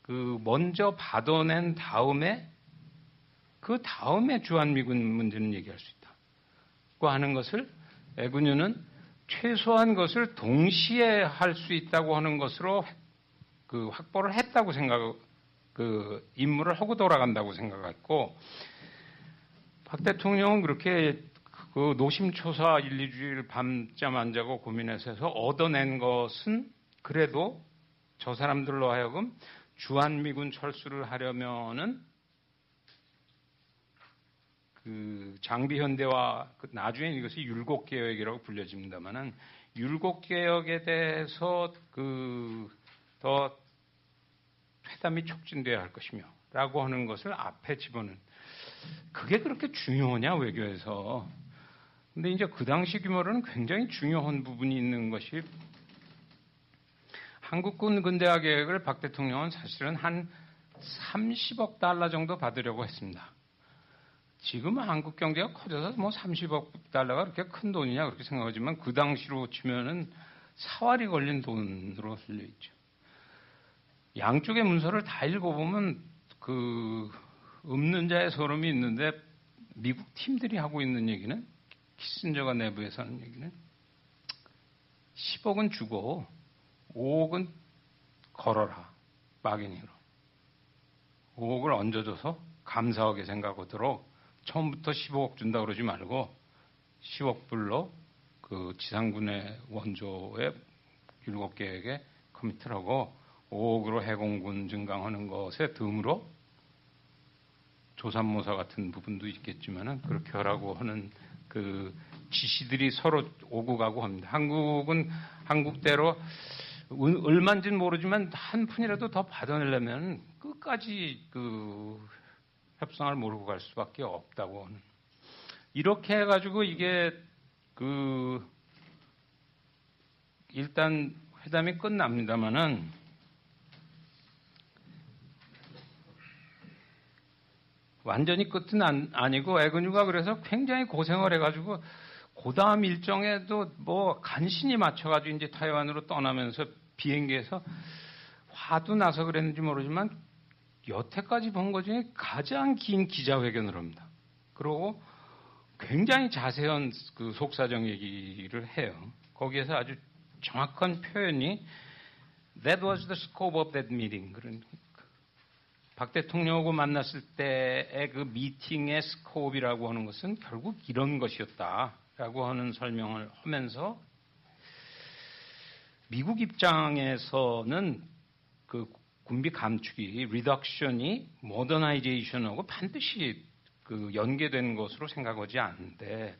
그 먼저 받아낸 다음에 그 다음에 주한미군 문제는 얘기할 수 있다고 하는 것을 애군유는 최소한 것을 동시에 할 수 있다고 하는 것으로 그 확보를 했다고 그 임무를 하고 돌아간다고 생각했고, 박 대통령은 그렇게 그 노심초사 1, 2주일 밤잠 안 자고 고민해서 얻어낸 것은 그래도 저 사람들로 하여금 주한미군 철수를 하려면은 그 장비 현대화, 나중에 이것이 율곡개혁이라고 불려집니다만은 율곡개혁에 대해서 더 회담이 촉진돼야 할 것이며 라고 하는 것을 앞에 집어넣은, 그게 그렇게 중요하냐 외교에서. 근데 이제 그 당시 규모로는 굉장히 중요한 부분이 있는 것이, 한국군 근대화 계획을 박 대통령은 사실은 한 30억 달러 정도 받으려고 했습니다. 지금은 한국 경제가 커져서 뭐 30억 달러가 그렇게 큰 돈이냐 그렇게 생각하지만 그 당시로 치면은 사활이 걸린 돈으로 흘려 있죠. 양쪽의 문서를 다 읽어보면 그 없는 자의 서름이 있는데, 미국 팀들이 하고 있는 얘기는, 키신저가 내부에서 하는 얘기는 10억은 주고 5억은 걸어라. 마개닝으로. 5억을 얹어줘서 감사하게 생각하도록 처음부터 15억 준다 그러지 말고 10억 불로 그 지상군의 원조의 율곡 계획에 커미트를 하고 5억으로 해공군 증강하는 것에 덤으로 조삼모사 같은 부분도 있겠지만은 그렇게 하라고 하는 그 지시들이 서로 오고 가고 합니다. 한국은 한국대로 얼마인지는 모르지만 한 푼이라도 더 받아내려면 끝까지 그 협상을 몰고 갈 수밖에 없다고 하는. 이렇게 해가지고 이게 그 일단 회담이 끝납니다만은 완전히 끝은 아니고 애근유가 그래서 굉장히 고생을 해가지고 그 다음 일정에도 뭐 간신히 맞춰가지고 이제 타이완으로 떠나면서 비행기에서 화도 나서 그랬는지 모르지만 여태까지 본 것 중에 가장 긴 기자회견을 합니다. 그리고 굉장히 자세한 그 속사정 얘기를 해요. 거기에서 아주 정확한 표현이 That was the scope of that meeting. 그러니까 박 대통령하고 만났을 때의 그 미팅의 스코업이라고 하는 것은 결국 이런 것이었다라고 라고 하는 설명을 하면서 미국 입장에서는 그 군비 감축이 리덕션이 모더나이제이션하고 반드시 그 연계된 것으로 생각하지 않는데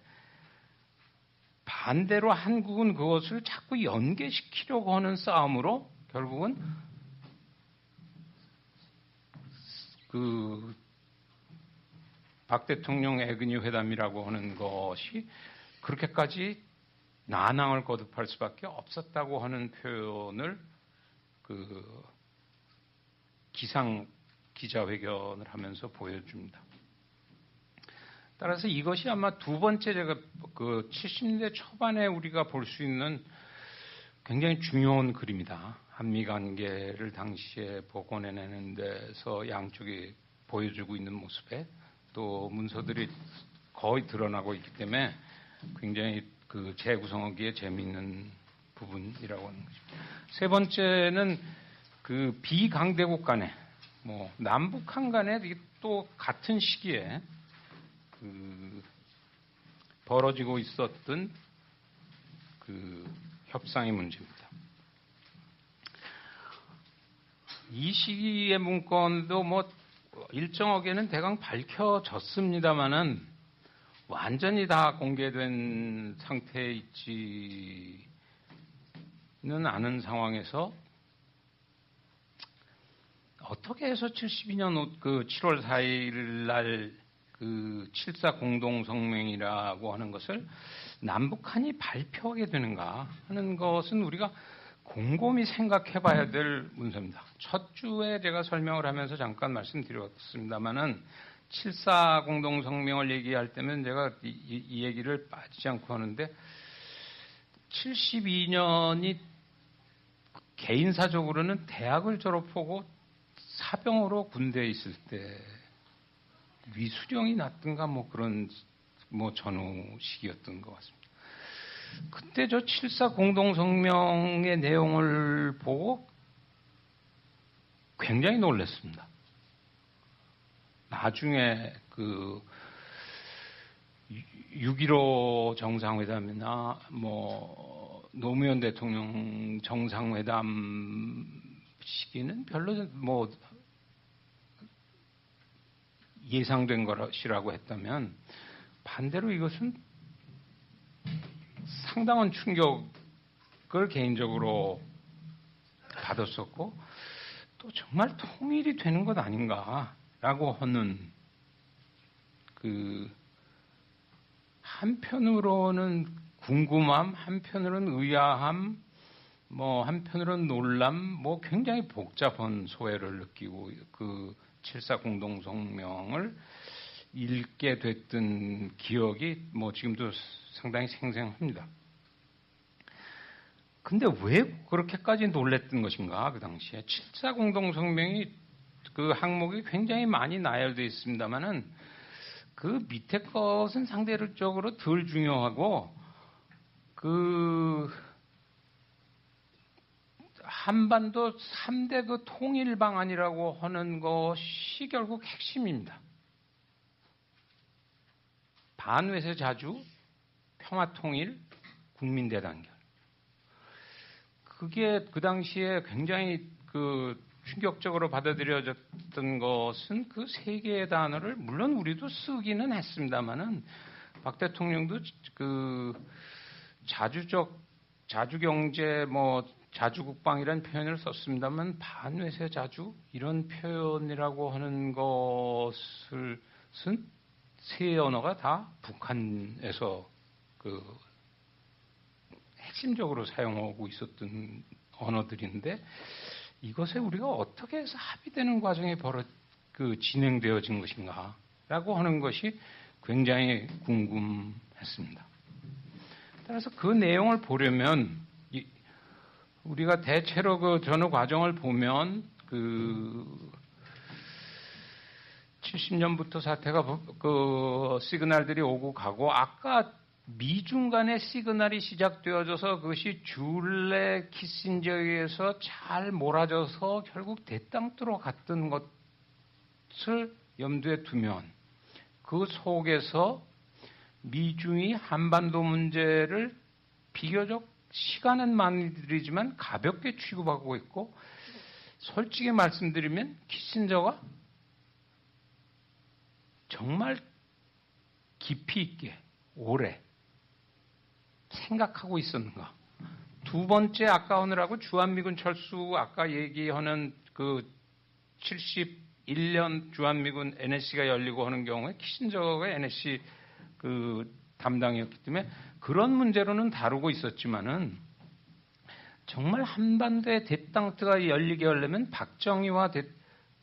반대로 한국은 그것을 자꾸 연계시키려고 하는 싸움으로 결국은 그 박 대통령 에그니 회담이라고 하는 것이 그렇게까지 난항을 거듭할 수밖에 없었다고 하는 표현을 그 기상 기자회견을 하면서 보여줍니다. 따라서 이것이 아마 두 번째 제가 그 70년대 초반에 우리가 볼 수 있는 굉장히 중요한 그림이다. 한미 관계를 당시에 복원해내는 데서 양쪽이 보여주고 있는 모습에 또 문서들이 거의 드러나고 있기 때문에 굉장히 그 재구성하기에 재미있는 부분이라고 하는 거죠. 세 번째는 그 비강대국 간에 뭐 남북한 간에 또 같은 시기에 그 벌어지고 있었던 그 협상의 문제입니다. 이 시기의 문건도 뭐 일정하게는 대강 밝혀졌습니다만은 완전히 다 공개된 상태에 있지는 않은 상황에서 어떻게 해서 72년 그 7월 4일 날 그 7.4 공동성명이라고 하는 것을 남북한이 발표하게 되는가 하는 것은 우리가 곰곰이 생각해 봐야 될 문제입니다. 첫 주에 제가 설명을 하면서 잠깐 말씀드렸습니다만은 7.4 공동성명을 얘기할 때면 제가 이 얘기를 빠지지 않고 하는데 72년이 개인사적으로는 대학을 졸업하고 사병으로 군대에 있을 때 위수령이 났든가 뭐 그런 뭐 전후 시기였던 것 같습니다. 그때 저 7.4 공동성명의 내용을 보고 굉장히 놀랐습니다. 나중에 그 6.15 정상회담이나 뭐 노무현 대통령 정상회담 시기는 별로 뭐 예상된 것이라고 했다면 반대로 이것은 상당한 충격을 개인적으로 받았었고 또 정말 통일이 되는 것 아닌가라고 하는 그 한편으로는 궁금함, 한편으로는 의아함, 뭐 한편으로는 놀람, 뭐 굉장히 복잡한 소외를 느끼고 그 7.4 공동성명을 읽게 됐던 기억이 뭐 지금도 상당히 생생합니다. 근데 왜 그렇게까지 놀랬던 것인가 그 당시에 7.4 공동성명이 그 항목이 굉장히 많이 나열되어 있습니다만은 그 밑에 것은 상대적으로 덜 중요하고 그 한반도 3대 그 통일 방안이라고 하는 것이 결국 핵심입니다. 반외세 자주, 평화통일, 국민대단결. 그게 그 당시에 굉장히 그 충격적으로 받아들여졌던 것은 그 세 개의 단어를 물론 우리도 쓰기는 했습니다만은 박 대통령도 그 자주경제 뭐 자주국방이라는 표현을 썼습니다만 반외세 자주 이런 표현이라고 하는 것을 쓴 세 언어가 다 북한에서 그 핵심적으로 사용하고 있었던 언어들인데 이것에 우리가 어떻게 해서 합의되는 과정이 진행되어진 것인가라고 하는 것이 굉장히 궁금했습니다. 따라서 그 내용을 보려면 우리가 대체로 그 전후 과정을 보면 그 70년부터 사태가 그 시그널들이 오고 가고 아까 미중 간의 시그널이 시작되어져서 그것이 줄레 키신저에 의해서 잘 몰아져서 결국 대땅으로 갔던 것을 염두에 두면 그 속에서 미중이 한반도 문제를 비교적 시간은 많이 들이지만 가볍게 취급하고 있고, 솔직히 말씀드리면 키신저가 정말 깊이 있게 오래 생각하고 있었는가. 두 번째 아까 오늘하고 주한미군 철수 아까 얘기하는 그 71년 주한미군 NSC가 열리고 하는 경우에 키신저가 NSC 그 담당이었기 때문에 그런 문제로는 다루고 있었지만은 정말 한반도의 대땅트가 열리게 하려면 박정희와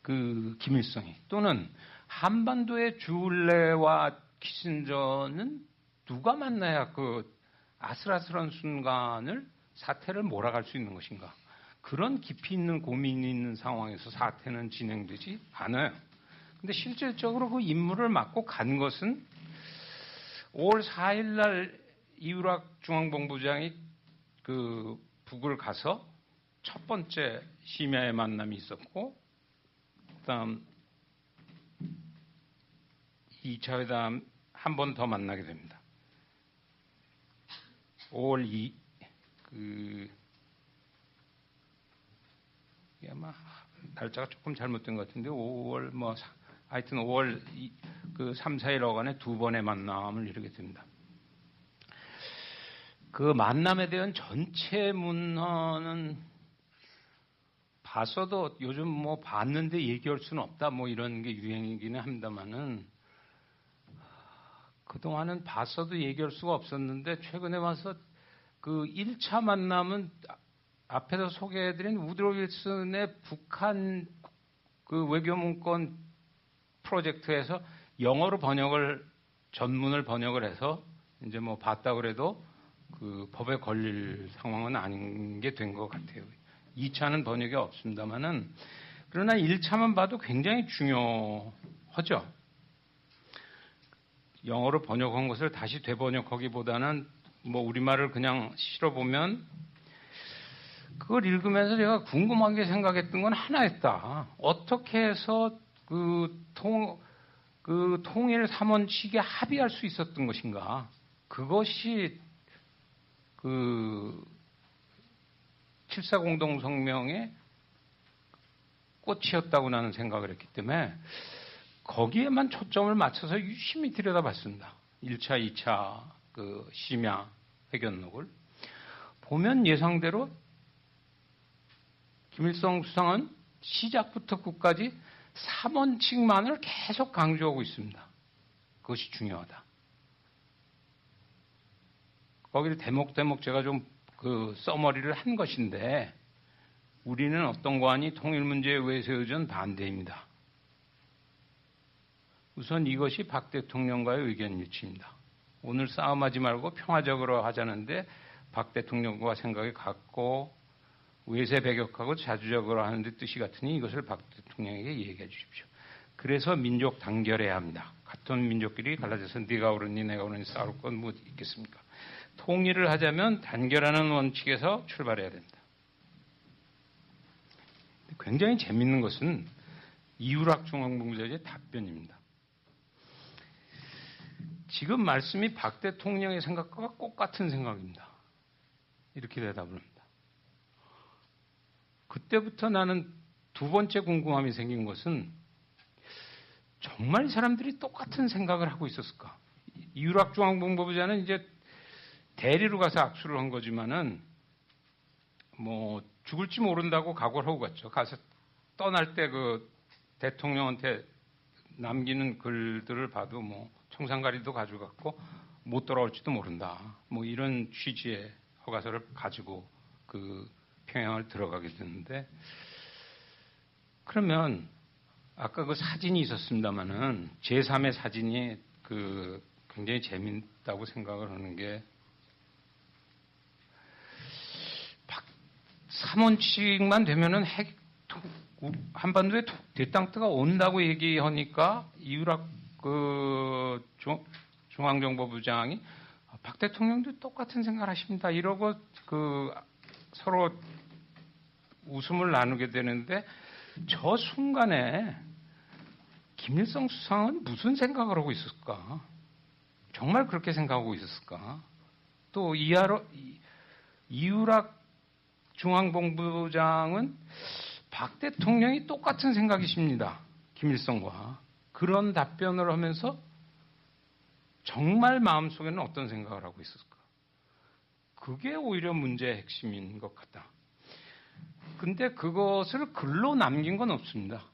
그 김일성이 또는 한반도의 주울레와 키신저는 누가 만나야 그 아슬아슬한 순간을 사태를 몰아갈 수 있는 것인가. 그런 깊이 있는 고민이 있는 상황에서 사태는 진행되지 않아요. 근데 실질적으로 그 임무를 맡고 간 것은 5월 4일 날 이우락 중앙본부장이 그 북을 가서 첫 번째 심야의 만남이 있었고, 그다음 2차 회담 한 번 더 만나게 됩니다. 5월 2, 아마 날짜가 조금 잘못된 것 같은데 5월 하여튼 5월 그 3, 4일 어간에 두 번의 만남을 이루게 됩니다. 그 만남에 대한 전체 문헌은 봤어도 요즘 뭐 봤는데 얘기할 수는 없다 뭐 이런 게 유행이기는 합니다만은 그동안은 봤어도 얘기할 수가 없었는데 최근에 와서 그 1차 만남은 앞에서 소개해드린 우드로 윌슨의 북한 그 외교문건 프로젝트에서 영어로 전문을 번역을 해서 이제 뭐 봤다 그래도 그 법에 걸릴 상황은 아닌 게 된 것 같아요. 2차는 번역이 없습니다만은 그러나 1차만 봐도 굉장히 중요하죠. 영어로 번역한 것을 다시 되번역하기보다는 뭐 우리말을 그냥 실어보면 그걸 읽으면서 제가 궁금하게 생각했던 건 하나였다. 어떻게 해서 그 통일 3원칙에 합의할 수 있었던 것인가. 그것이 그 7.4 공동성명의 꽃이었다고 나는 생각을 했기 때문에 거기에만 초점을 맞춰서 유심히 들여다봤습니다. 1차, 2차 그 심야 회견록을 보면 예상대로 김일성 수상은 시작부터 끝까지 3원칙만을 계속 강조하고 있습니다. 그것이 중요하다. 거기를 대목대목 제가 좀 그 써머리를 한 것인데 우리는 어떤 관이 통일 문제에 외세우전 반대입니다. 우선 이것이 박 대통령과의 의견 일치입니다. 오늘 싸움하지 말고 평화적으로 하자는데 박 대통령과 생각이 같고 외세 배격하고 자주적으로 하는데 뜻이 같으니 이것을 박 대통령에게 얘기해 주십시오. 그래서 민족 단결해야 합니다. 같은 민족끼리 갈라져서 네가 옳으니 내가 옳으니 싸울 건 뭐 있겠습니까? 통일을 하자면 단결하는 원칙에서 출발해야 됩니다. 굉장히 재밌는 것은 이우락 중앙본부장의 답변입니다. 지금 말씀이 박 대통령의 생각과 똑같은 생각입니다. 이렇게 대답을 합니다. 그때부터 나는 두 번째 궁금함이 생긴 것은 정말 이 사람들이 똑같은 생각을 하고 있었을까? 이우락 중앙본부장은 이제 대리로 가서 악수를 한 거지만은 뭐 죽을지 모른다고 각오를 하고 갔죠. 가서 떠날 때 그 대통령한테 남기는 글들을 봐도 뭐 청산가리도 가져갔고 못 돌아올지도 모른다. 뭐 이런 취지의 허가서를 가지고 그 평양을 들어가게 됐는데 그러면 아까 그 사진이 있었습니다만은 제3의 사진이 그 굉장히 재밌다고 생각을 하는 게 3원칙만 되면은 한반도에 대땅트가 온다고 얘기하니까 이우락 그 중앙정보부장이 박 대통령도 똑같은 생각을 하십니다. 이러고 그 서로 웃음을 나누게 되는데 저 순간에 김일성 수상은 무슨 생각을 하고 있었을까? 정말 그렇게 생각하고 있었을까? 또 이유락 중앙본부장은 박 대통령이 똑같은 생각이십니다. 김일성과. 그런 답변을 하면서 정말 마음속에는 어떤 생각을 하고 있었을까? 그게 오히려 문제의 핵심인 것 같다. 근데 그것을 글로 남긴 건 없습니다.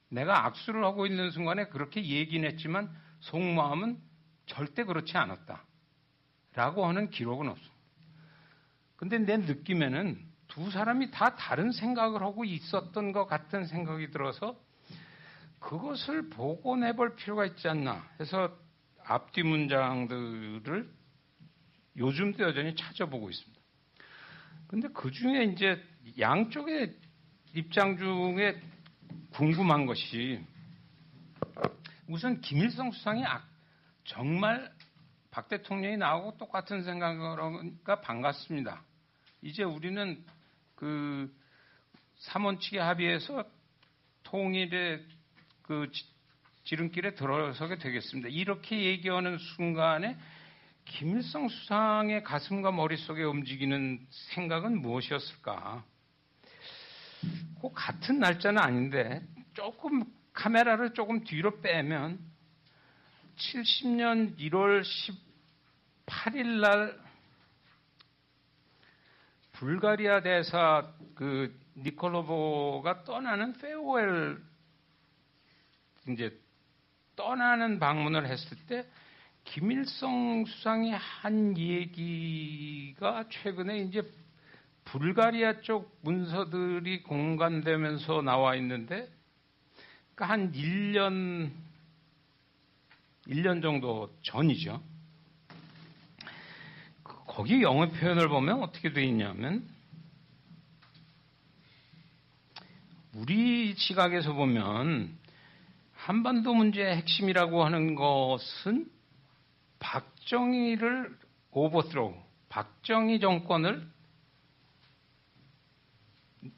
내가 악수를 하고 있는 순간에 그렇게 얘기는 했지만 속마음은 절대 그렇지 않았다. 라고 하는 기록은 없습니다. 근데 내 느낌에는 두 사람이 다 다른 생각을 하고 있었던 것 같은 생각이 들어서 그것을 복원해 볼 필요가 있지 않나 해서 앞뒤 문장들을 요즘도 여전히 찾아보고 있습니다. 근데 그 중에 이제 양쪽의 입장 중에 궁금한 것이 우선 김일성 수상이 정말 박 대통령이 나오고 똑같은 생각을 하니까 반갑습니다. 이제 우리는 그 삼원칙의 합의에서 통일의 그 지름길에 들어서게 되겠습니다. 이렇게 얘기하는 순간에 김일성 수상의 가슴과 머릿속에 움직이는 생각은 무엇이었을까? 그 같은 날짜는 아닌데 조금 카메라를 조금 뒤로 빼면 70년 1월 18일 날 불가리아 대사 그 니콜로보가 떠나는 페어웰 이제 떠나는 방문을 했을 때 김일성 수상이 한 얘기가 최근에 이제 불가리아 쪽 문서들이 공간되면서 나와 있는데 그러니까 한 1년 정도 전이죠. 거기 영어 표현을 보면 어떻게 되어 있냐면 우리 시각에서 보면 한반도 문제의 핵심이라고 하는 것은 박정희를 오버스로우, 박정희 정권을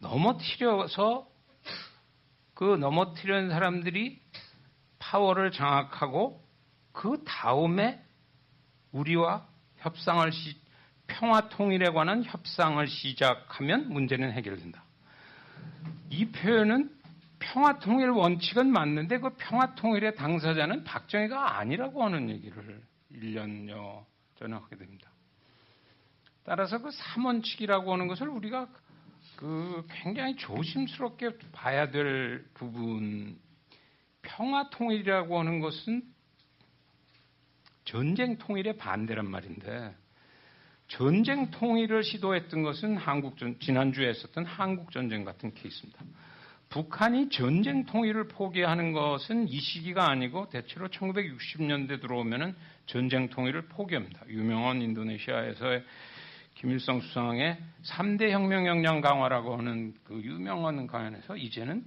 넘어뜨려서 그 넘어뜨린 사람들이 파워를 장악하고 그 다음에 우리와 평화 통일에 관한 협상을 시작하면 문제는 해결된다. 이 표현은 평화 통일 원칙은 맞는데 그 평화 통일의 당사자는 박정희가 아니라고 하는 얘기를 1년여 전에 하게 됩니다. 따라서 그 3원칙이라고 하는 것을 우리가 굉장히 조심스럽게 봐야 될 부분, 평화 통일이라고 하는 것은 전쟁 통일의 반대란 말인데 전쟁 통일을 시도했던 것은 지난주에 했었던 한국전쟁 같은 케이스입니다. 북한이 전쟁 통일을 포기하는 것은 이 시기가 아니고 대체로 1960년대 들어오면은 전쟁 통일을 포기합니다. 유명한 인도네시아에서의 김일성 수상의 3대 혁명 역량 강화라고 하는 그 유명한 강연에서 이제는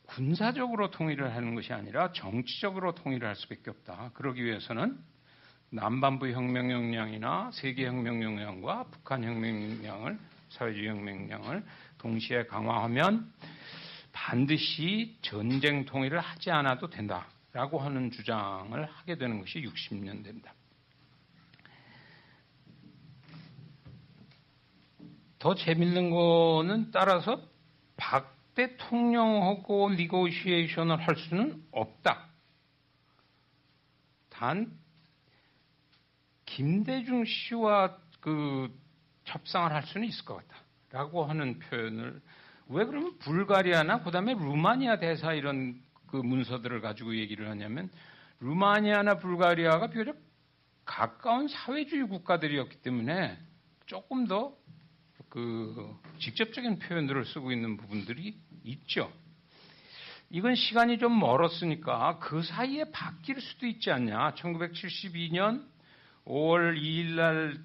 군사적으로 통일을 하는 것이 아니라 정치적으로 통일을 할 수밖에 없다. 그러기 위해서는 남반부 혁명 역량이나 세계 혁명 역량과 북한 혁명 역량을 사회주의 혁명 역량을 동시에 강화하면 반드시 전쟁 통일을 하지 않아도 된다라고 하는 주장을 하게 되는 것이 60년대입니다. 더 재밌는 거는 따라서 박 대통령하고 니고시에이션을 할 수는 없다. 단 김대중 씨와 협상을 할 수는 있을 것 같다라고 하는 표현을 왜 그러면 불가리아나 그다음에 루마니아 대사 이런 그 문서들을 가지고 얘기를 하냐면 루마니아나 불가리아가 비교적 가까운 사회주의 국가들이었기 때문에 조금 더 직접적인 표현들을 쓰고 있는 부분들이 있죠. 이건 시간이 좀 멀었으니까 그 사이에 바뀔 수도 있지 않냐. 1972년 5월 2일 날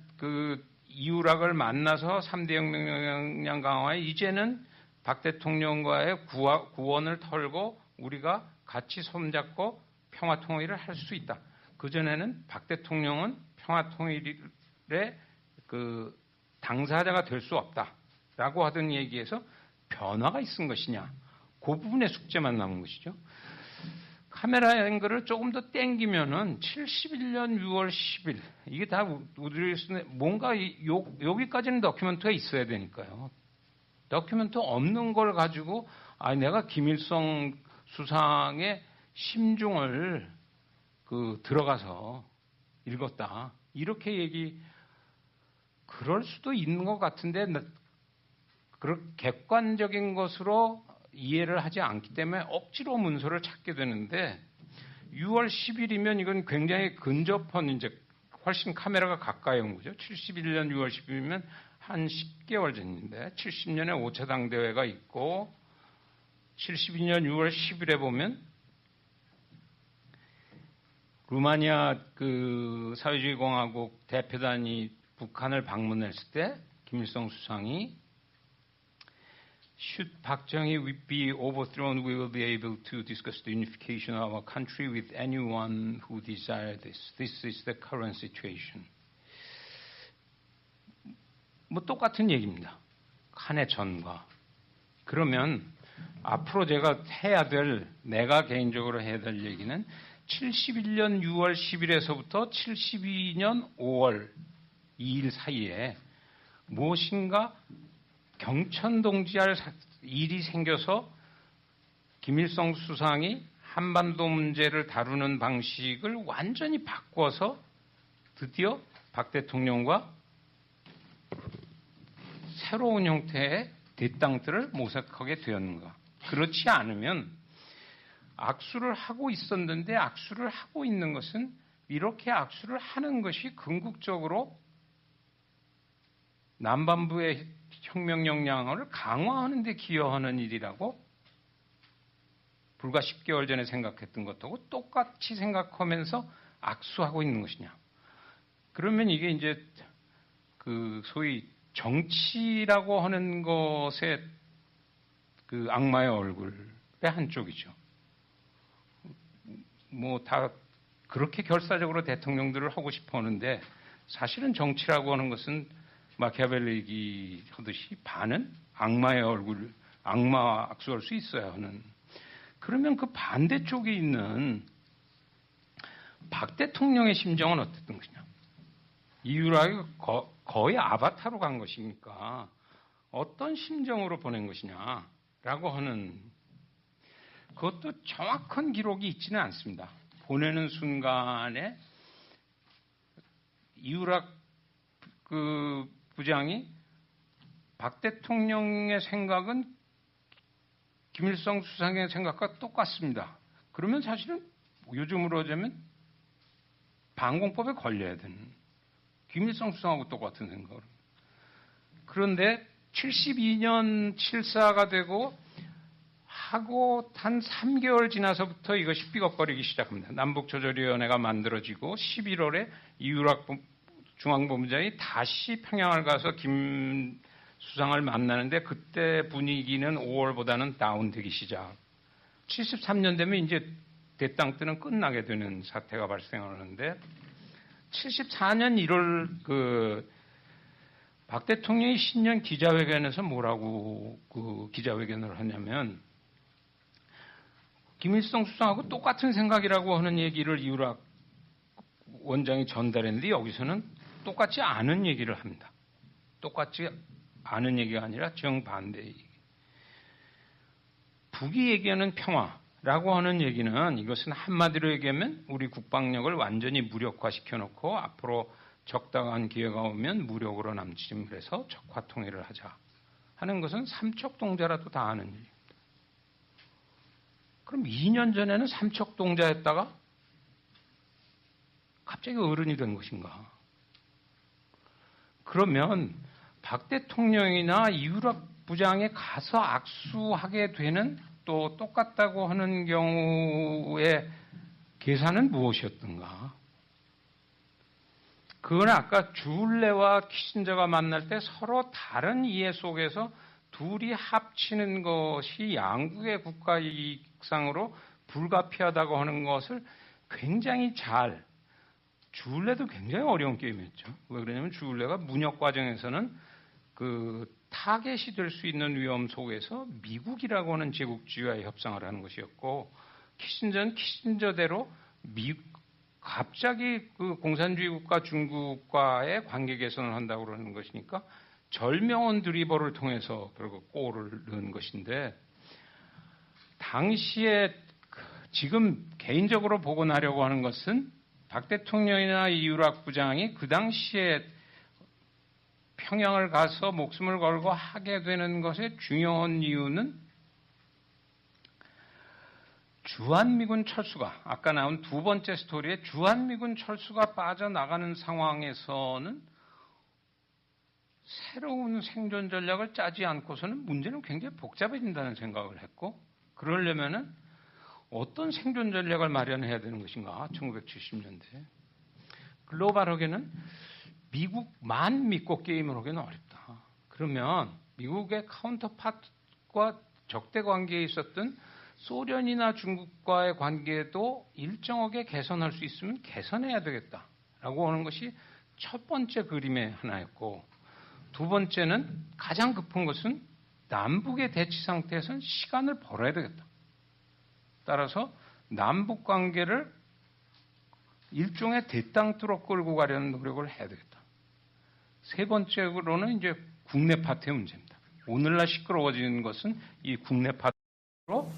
이유락을 만나서 3대 혁명 역량 강화에 이제는 박 대통령과의 구원을 털고 우리가 같이 손잡고 평화 통일을 할 수 있다. 그전에는 박 대통령은 평화 통일의 당사자가 될 수 없다라고 하던 얘기에서 변화가 있은 것이냐. 그 부분의 숙제만 남은 것이죠. 카메라 앵글을 조금 더 땡기면은 71년 6월 10일 이게 다 우리 뭔가 여기까지는 다큐멘터가 있어야 되니까요. 다큐멘터 없는 걸 가지고 내가 김일성 수상의 심중을 들어가서 읽었다 이렇게 그럴 수도 있는 것 같은데 그런 객관적인 것으로 이해를 하지 않기 때문에 억지로 문서를 찾게 되는데 6월 10일이면 이건 굉장히 근접한 이제 훨씬 카메라가 가까이 온 거죠. 71년 6월 10일이면 한 10개월 전인데 70년에 5차 당대회가 있고 72년 6월 10일에 보면 루마니아 사회주의 공화국 대표단이 북한을 방문했을 때 김일성 수상이 Should Park Chung-hee be overthrown, we will be able to discuss the unification of our country with anyone who desires this. This is the current situation. 똑같은 얘기입니다. 한 해 전과. 그러면 앞으로 내가 개인적으로 해야 될 얘기는 71년 6월 10일에서부터 72년 5월 2일 사이에 무엇인가 경천동지할 일이 생겨서 김일성 수상이 한반도 문제를 다루는 방식을 완전히 바꿔서 드디어 박 대통령과 새로운 형태의 대땅들을 모색하게 되었는가. 그렇지 않으면 악수를 하고 있었는데 악수를 하고 있는 것은 이렇게 악수를 하는 것이 궁극적으로 남반부의 혁명 역량을 강화하는 데 기여하는 일이라고 불과 10개월 전에 생각했던 것하고 똑같이 생각하면서 악수하고 있는 것이냐. 그러면 이게 이제 소위 정치라고 하는 것의 악마의 얼굴의 한쪽이죠. 다 그렇게 결사적으로 대통령들을 하고 싶어 하는데 사실은 정치라고 하는 것은 마키아벨리 하듯이 반은 악마의 얼굴, 악마와 악수할 수 있어야 하는. 그러면 그 반대쪽에 있는 박 대통령의 심정은 어땠던 것이냐. 이유라기 거의 아바타로 간 것이니까 어떤 심정으로 보낸 것이냐라고 하는 그것도 정확한 기록이 있지는 않습니다. 보내는 순간에 이유락 부장이 박 대통령의 생각은 김일성 수상의 생각과 똑같습니다. 그러면 사실은 요즘으로 하자면 반공법에 걸려야 되는 김일성 수상하고 똑같은 생각을. 그런데 72년 7사가 되고 하고 한 3개월 지나서부터 이것이 삐걱거리기 시작합니다. 남북조절위원회가 만들어지고 11월에 이유락 중앙본부장이 다시 평양을 가서 김 수상을 만나는데 그때 분위기는 5월보다는 다운되기 시작. 73년 되면 이제 대땅 뜨는 끝나게 되는 사태가 발생하는데 74년 1월 박 대통령이 신년 기자회견에서 뭐라고 기자회견을 하냐면 김일성 수상하고 똑같은 생각이라고 하는 얘기를 이유락 원장이 전달했는데 여기서는 똑같지 않은 얘기를 합니다. 똑같지 않은 얘기가 아니라 정반대의 얘기. 북이 얘기하는 평화라고 하는 얘기는 이것은 한마디로 얘기하면 우리 국방력을 완전히 무력화시켜 놓고 앞으로 적당한 기회가 오면 무력으로 남짓을 해서 적화 통일을 하자 하는 것은 삼척동자라도 다 아는 일입니다. 그럼 2년 전에는 삼척동자였다가 갑자기 어른이 된 것인가? 그러면 박 대통령이나 이유락 부장에 가서 악수하게 되는 또 똑같다고 하는 경우의 계산은 무엇이었던가? 그건 아까 주울레와 키신저가 만날 때 서로 다른 이해 속에서 둘이 합치는 것이 양국의 국가 이익상으로 불가피하다고 하는 것을 굉장히 주울레도 굉장히 어려운 게임이었죠. 왜 그러냐면 주울레가 문역 과정에서는 타겟이 될 수 있는 위험 속에서 미국이라고 하는 제국주의와의 협상을 하는 것이었고 키신저는 키신저대로 갑자기 그 공산주의 국가 중국과의 관계 개선을 한다고 그러는 것이니까 절명한 드리블을 통해서 결국 골을 넣은 것인데, 당시에 지금 개인적으로 복원하려고 하는 것은 박 대통령이나 이유락 부장이 그 당시에 평양을 가서 목숨을 걸고 하게 되는 것의 중요한 이유는 주한미군 철수가, 아까 나온 두 번째 스토리에 주한미군 철수가 빠져나가는 상황에서는 새로운 생존 전략을 짜지 않고서는 문제는 굉장히 복잡해진다는 생각을 했고, 그러려면은 어떤 생존 전략을 마련해야 되는 것인가. 1970년대 글로벌하게는 미국만 믿고 게임을 하기는 어렵다. 그러면 미국의 카운터파트과 적대 관계에 있었던 소련이나 중국과의 관계도 일정하게 개선할 수 있으면 개선해야 되겠다라고 하는 것이 첫 번째 그림의 하나였고, 두 번째는 가장 급한 것은 남북의 대치 상태에서는 시간을 벌어야 되겠다. 따라서 남북 관계를 일종의 대땅트로 끌고 가려는 노력을 해야 되겠다. 세 번째로는 이제 국내 파트의 문제입니다. 오늘날 시끄러워지는 것은 이 국내 파트로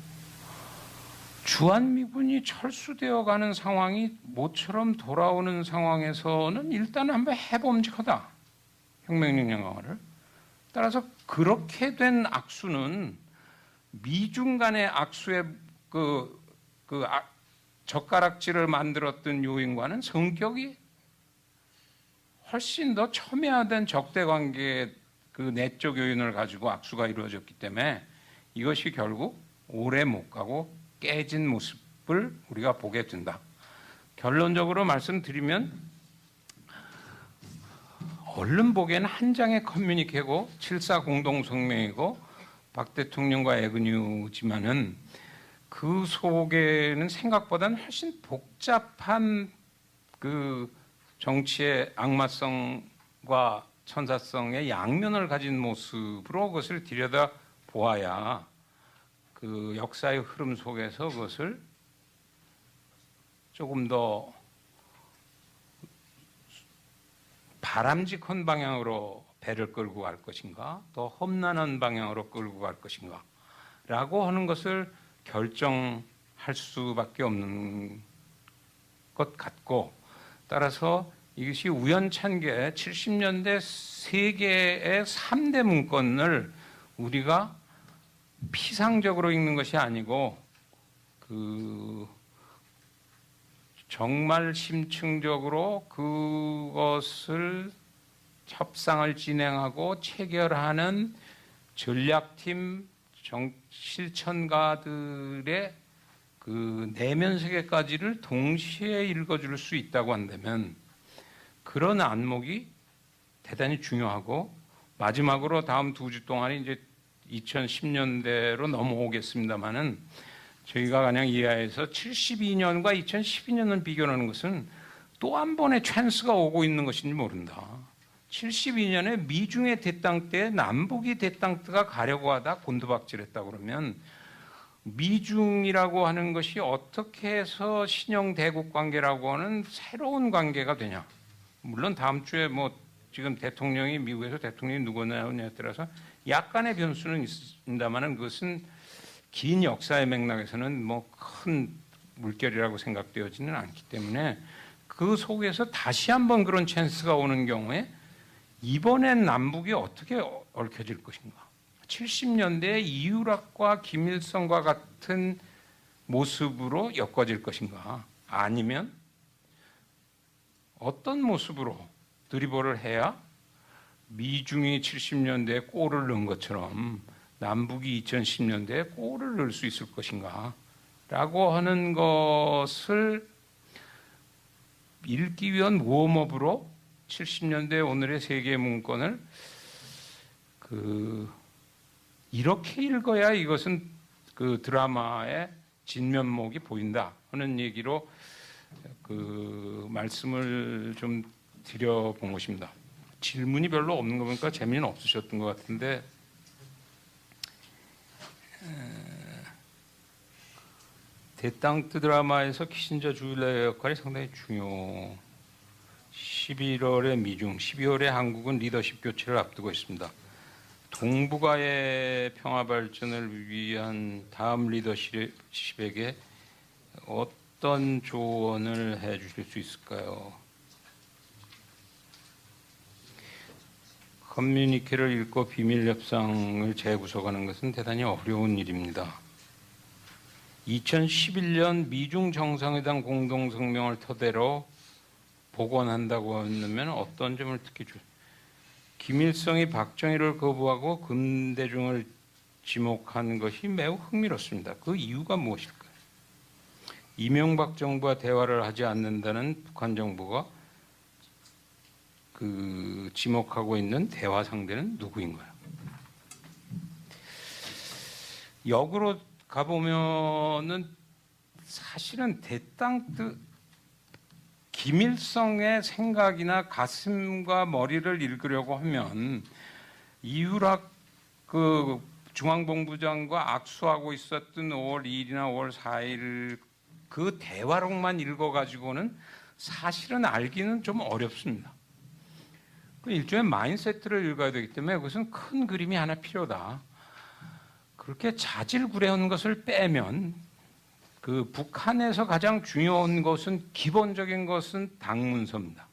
주한미군이 철수되어 가는 상황이 모처럼 돌아오는 상황에서는 일단 한번 해봄직하다. 혁명령 강화를. 따라서 그렇게 된 악수는 미중 간의 악수의 젓가락질을 만들었던 요인과는 성격이 훨씬 더 첨예화된 적대관계의 그 내적 요인을 가지고 악수가 이루어졌기 때문에 이것이 결국 오래 못 가고 깨진 모습을 우리가 보게 된다. 결론적으로 말씀드리면 얼른 보기에는 한 장의 커뮤니케고 7.4 공동성명이고 박 대통령과 애근유지만은 그 속에는 생각보다는 훨씬 복잡한 그 정치의 악마성과 천사성의 양면을 가진 모습으로 그것을 들여다 보아야 그 역사의 흐름 속에서 그것을 조금 더 바람직한 방향으로 배를 끌고 갈 것인가, 더 험난한 방향으로 끌고 갈 것인가 라고 하는 것을 결정할 수밖에 없는 것 같고, 따라서 이것이 우연찮게 70년대 세계의 3대 문건을 우리가 피상적으로 읽는 것이 아니고 정말 심층적으로 그것을 협상을 진행하고 체결하는 전략팀 실천가들의 그 내면 세계까지를 동시에 읽어줄 수 있다고 한다면 그런 안목이 대단히 중요하고, 마지막으로 다음 2주 동안에 이제 2010년대로 넘어오겠습니다만은 저희가 그냥 이하에서 72년과 2012년을 비교하는 것은 또 한 번의 찬스가 오고 있는 것인지 모른다. 72년에 미중의 대땅 때 남북이 대땅트가 가려고 하다 곤두박질했다고 그러면 미중이라고 하는 것이 어떻게 해서 신형 대국 관계라고 하는 새로운 관계가 되냐. 물론 다음 주에 뭐 지금 대통령이 미국에서 대통령이 누구 나오냐에 따라서 약간의 변수는 있습니다만 그것은 긴 역사의 맥락에서는 뭐 큰 물결이라고 생각되어지는 않기 때문에 그 속에서 다시 한번 그런 찬스가 오는 경우에 이번엔 남북이 어떻게 얽혀질 것인가. 70년대 이유락과 김일성과 같은 모습으로 엮어질 것인가, 아니면 어떤 모습으로 드리블을 해야 미중이 70년대에 골을 넣은 것처럼 남북이 2010년대에 골을 넣을 수 있을 것인가 라고 하는 것을 읽기 위한 웜업으로 70년대 오늘의 세계 문건을 이렇게 읽어야 이것은 그 드라마의 진면목이 보인다 하는 얘기로 말씀을 좀 드려본 것입니다. 질문이 별로 없는 거 보니까 재미는 없으셨던 것 같은데, 대땅트 드라마에서 키신저 주일러의 역할이 상당히 중요. 11월에 미중, 12월에 한국은 리더십 교체를 앞두고 있습니다. 동북아의 평화 발전을 위한 다음 리더십에게 어떤 조언을 해 주실 수 있을까요? 커뮤니케를 읽고 비밀 협상을 재구성하는 것은 대단히 어려운 일입니다. 2011년 미중 정상회담 공동성명을 토대로 복원한다고 하면 어떤 점을 특히 김일성이 박정희를 거부하고 금대중을 지목한 것이 매우 흥미롭습니다. 그 이유가 무엇일까요? 이명박 정부와 대화를 하지 않는다는 북한 정부가 지목하고 있는 대화 상대는 누구인가요? 역으로 가보면은 사실은 대땅트 김일성의 생각이나 가슴과 머리를 읽으려고 하면 이유락 중앙본부장과 악수하고 있었던 5월 2일이나 5월 4일 그 대화록만 읽어가지고는 사실은 알기는 좀 어렵습니다. 일종의 마인세트를 읽어야 되기 때문에 그것은 큰 그림이 하나 필요하다. 그렇게 자질구레한 것을 빼면 북한에서 가장 중요한 것은 기본적인 것은 당문서입니다.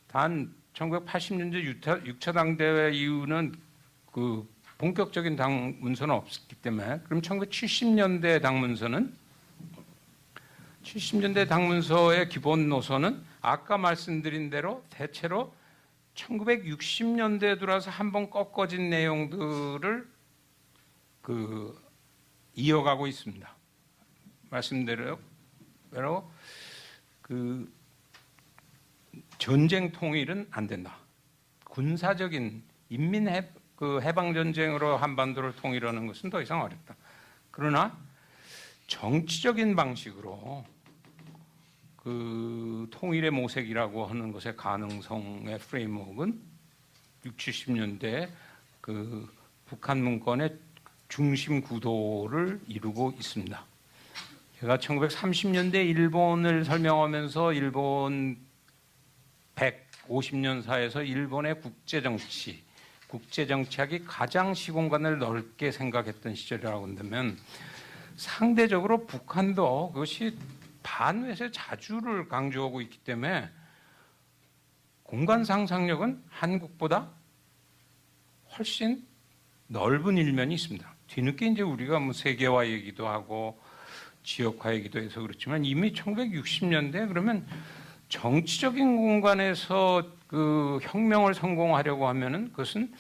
단 1980년대 6차 당대회 이후는 본격적인 당문서는 없었기 때문에 그럼 1970년대 당문서의 기본 노선은 아까 말씀드린 대로 대체로 1960년대에 들어와서 한번 꺾어진 내용들을 이어가고 있습니다. 말씀대로 전쟁 통일은 안 된다. 군사적인 해방 전쟁으로 한반도를 통일하는 것은 더 이상 어렵다. 그러나 정치적인 방식으로 통일의 모색이라고 하는 것의 가능성의 프레임워크는 60, 70년대 북한 문건의 중심 구도를 이루고 있습니다. 제가 1930년대 일본을 설명하면서 일본 150년사에서 일본의 국제정치학이 가장 시공간을 넓게 생각했던 시절이라고 한다면 상대적으로 북한도 그것이 반외세 자주를 강조하고 있기 때문에 공간 상상력은 한국보다 훨씬 넓은 일면이 있습니다. 뒤늦게 이제 우리가 세계화 얘기도 하고 지역화 얘기도 해서 그렇지만 이미 1960년대 그러면 정치적인 공간에서 혁명을 성공하려고 하면은 그것은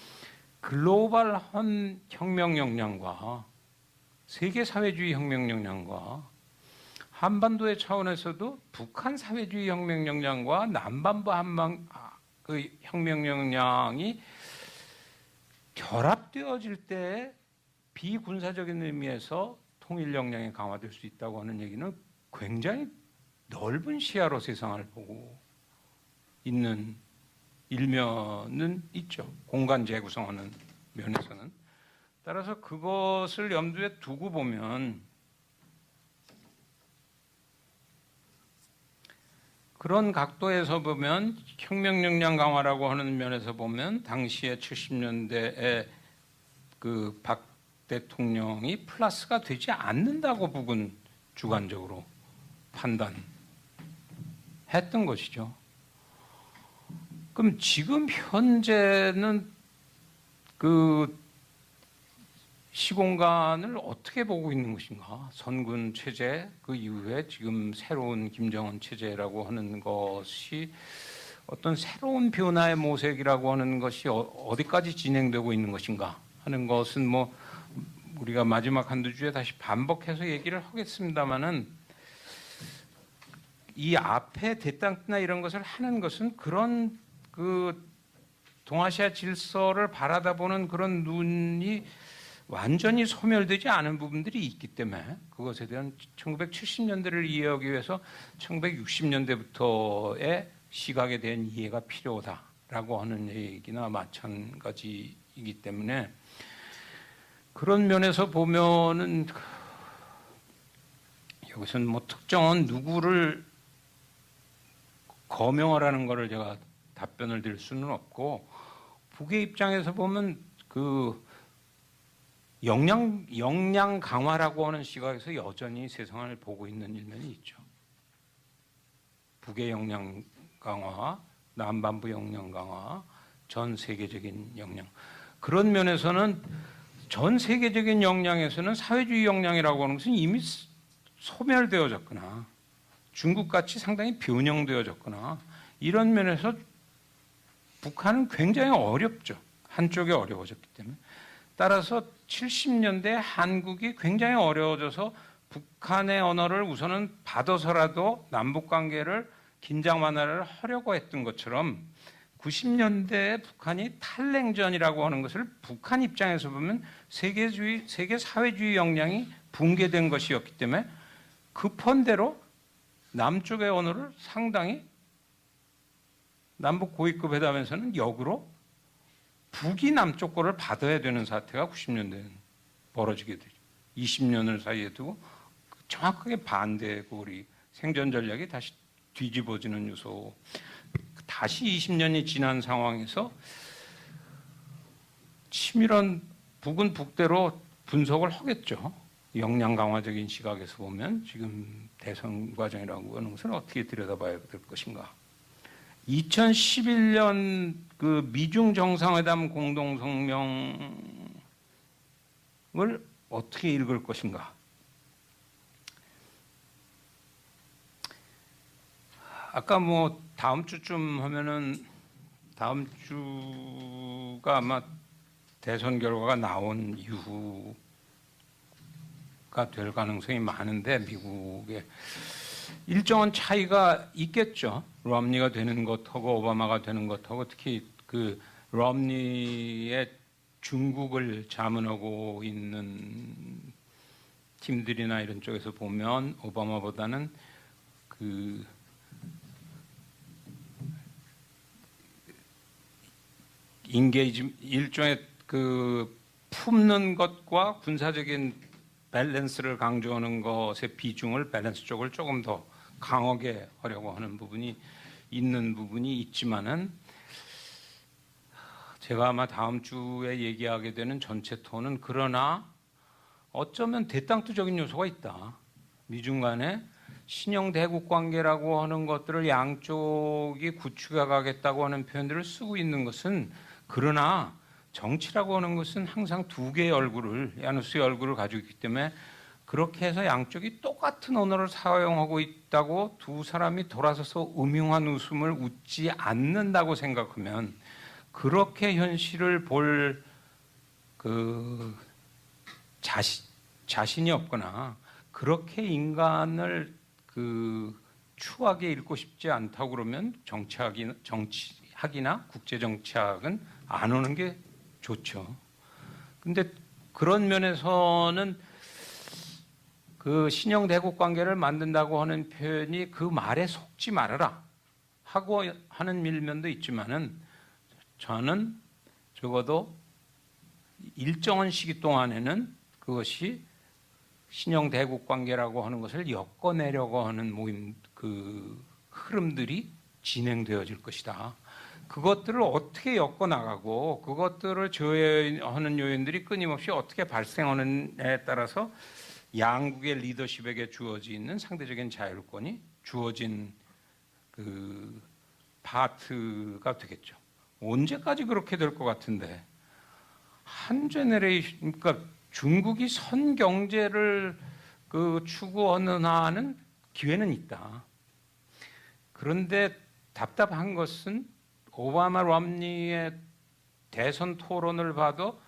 글로벌한 혁명 역량과 세계 사회주의 혁명 역량과 한반도의 차원에서도 북한 사회주의 혁명 역량과 남반부 혁명 역량이 결합되어질 때 비군사적인 의미에서 통일 역량이 강화될 수 있다고 하는 얘기는 굉장히 넓은 시야로 세상을 보고 있는 일면은 있죠. 공간 재구성하는 면에서는. 따라서 그것을 염두에 두고 보면 그런 각도에서 보면 혁명 역량 강화라고 하는 면에서 보면 당시에 70년대에 박 대통령이 플러스가 되지 않는다고 북은 주관적으로 판단했던 것이죠. 그럼 지금 현재는 시공간을 어떻게 보고 있는 것인가? 선군 체제 그 이후에 지금 새로운 김정은 체제라고 하는 것이 어떤 새로운 변화의 모색이라고 하는 것이 어디까지 진행되고 있는 것인가 하는 것은 우리가 마지막 한두 주에 다시 반복해서 얘기를 하겠습니다만은 이 앞에 대땅트나 이런 것을 하는 것은 그런 동아시아 질서를 바라다보는 그런 눈이 완전히 소멸되지 않은 부분들이 있기 때문에 그것에 대한 1970년대를 이해하기 위해서 1960년대부터의 시각에 대한 이해가 필요하다라고 하는 얘기나 마찬가지이기 때문에 그런 면에서 보면은 여기서는 뭐 특정한 누구를 거명하라는 거를 제가 답변을 드릴 수는 없고, 북의 입장에서 보면 그 역량 강화라고 하는 시각에서 여전히 세상을 보고 있는 일면이 있죠. 북의 역량 강화, 남반부 역량 강화, 전 세계적인 역량. 그런 면에서는 전 세계적인 역량에서는 사회주의 역량이라고 하는 것은 이미 소멸되어졌거나 중국같이 상당히 변형되어졌거나 이런 면에서 북한은 굉장히 어렵죠. 한쪽이 어려워졌기 때문에. 따라서 70년대 한국이 굉장히 어려워져서 북한의 언어를 우선은 받아서라도 남북관계를 긴장 완화를 하려고 했던 것처럼 90년대에 북한이 탈냉전이라고 하는 것을 북한 입장에서 보면 세계 사회주의 역량이 붕괴된 것이었기 때문에 급한 대로 남쪽의 언어를 상당히 남북 고위급 회담에서는 역으로 북이 남쪽 거를 받아야 되는 사태가 90년대에는 벌어지게 되죠. 20년을 사이에 두고 정확하게 반대고 우리 생존 전략이 다시 뒤집어지는 요소. 다시 20년이 지난 상황에서 치밀한 북은 북대로 분석을 하겠죠. 역량 강화적인 시각에서 보면 지금 대선 과정이라고 하는 것은 어떻게 들여다봐야 될 것인가. 2011년 그 미중 정상회담 공동성명을 어떻게 읽을 것인가. 아까 뭐 다음 주쯤 하면은 다음 주가 아마 대선 결과가 나온 이후가 될 가능성이 많은데 미국에 일정한 차이가 있겠죠. 럼니가 되는 것하고 오바마가 되는 것하고 특히 그 럼니의 중국을 자문하고 있는 팀들이나 이런 쪽에서 보면 오바마보다는 그 인게이지 일종의 그 품는 것과 군사적인 밸런스를 강조하는 것의 비중을 밸런스 쪽을 조금 더 강하게 하려고 하는 부분이 있는 부분이 있지만은 제가 아마 다음 주에 얘기하게 되는 전체 톤은 그러나 어쩌면 대땅투적인 요소가 있다. 미중 간에 신형 대국 관계라고 하는 것들을 양쪽이 구축해 가겠다고 하는 표현들을 쓰고 있는 것은 그러나 정치라고 하는 것은 항상 두 개의 얼굴을, 야누스의 얼굴을 가지고 있기 때문에 그렇게 해서 양쪽이 똑같은 언어를 사용하고 있다고 두 사람이 돌아서서 음흉한 웃음을 웃지 않는다고 생각하면 그렇게 현실을 볼 그 자신이 없거나 그렇게 인간을 그 추하게 읽고 싶지 않다고 그러면 정치학이나 국제정치학은 안 오는 게 좋죠. 근데 그런 면에서는 그 신형 대국 관계를 만든다고 하는 표현이 그 말에 속지 말아라 하고 하는 밀면도 있지만은 저는 적어도 일정한 시기 동안에는 그것이 신형 대국 관계라고 하는 것을 엮어내려고 하는 모임 그 흐름들이 진행되어질 것이다. 그것들을 어떻게 엮어나가고 그것들을 저해하는 요인들이 끊임없이 어떻게 발생하느냐에 따라서 양국의 리더십에게 주어지는 상대적인 자율권이 주어진 그 파트가 되겠죠. 언제까지 그렇게 될 것 같은데 한 제너레이션, 그러니까 중국이 선 경제를 그 추구하는 한은 기회는 있다. 그런데 답답한 것은 오바마 럼니의 대선 토론을 봐도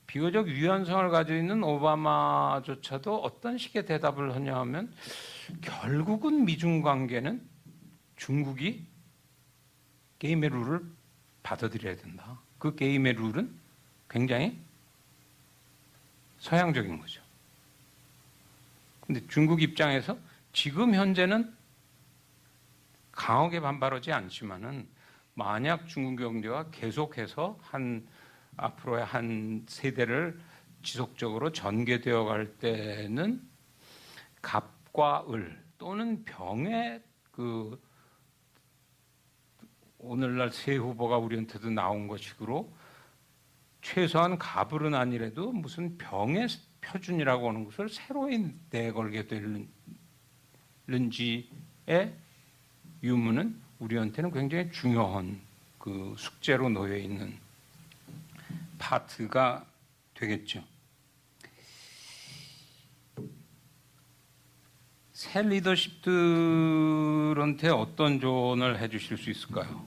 비교적 유연성을 가지고 있는 오바마조차도 어떤 식의 대답을 하냐 하면 결국은 미중 관계는 중국이 게임의 룰을 받아들여야 된다. 그 게임의 룰은 굉장히 서양적인 거죠. 근데 중국 입장에서 지금 현재는 강하게 반발하지 않지만은 만약 중국 경제가 계속해서 앞으로의 한 세대를 지속적으로 전개되어 갈 때는 갑과 을 또는 병의 그 오늘날 새 후보가 우리한테도 나온 것이므로 최소한 갑을은 아니래도 무슨 병의 표준이라고 하는 것을 새로이 내걸게 되는지의 유무는 우리한테는 굉장히 중요한 그 숙제로 놓여 있는 파트가 되겠죠. 새 리더십들한테 어떤 조언을 해주실 수 있을까요?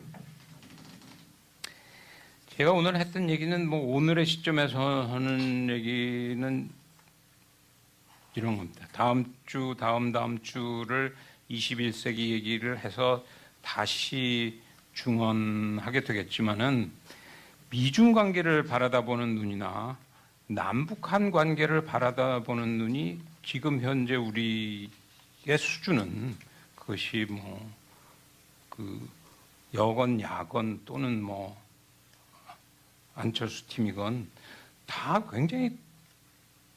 제가 오늘 했던 얘기는 뭐 오늘의 시점에서 하는 얘기는 이런 겁니다. 다음 주, 다음 주를 21세기 얘기를 해서 다시 중언하게 되겠지만은 미중 관계를 바라다보는 눈이나 남북한 관계를 바라다보는 눈이 지금 현재 우리의 수준은 그것이 뭐 그 여건 야건 또는 뭐 안철수 팀이건 다 굉장히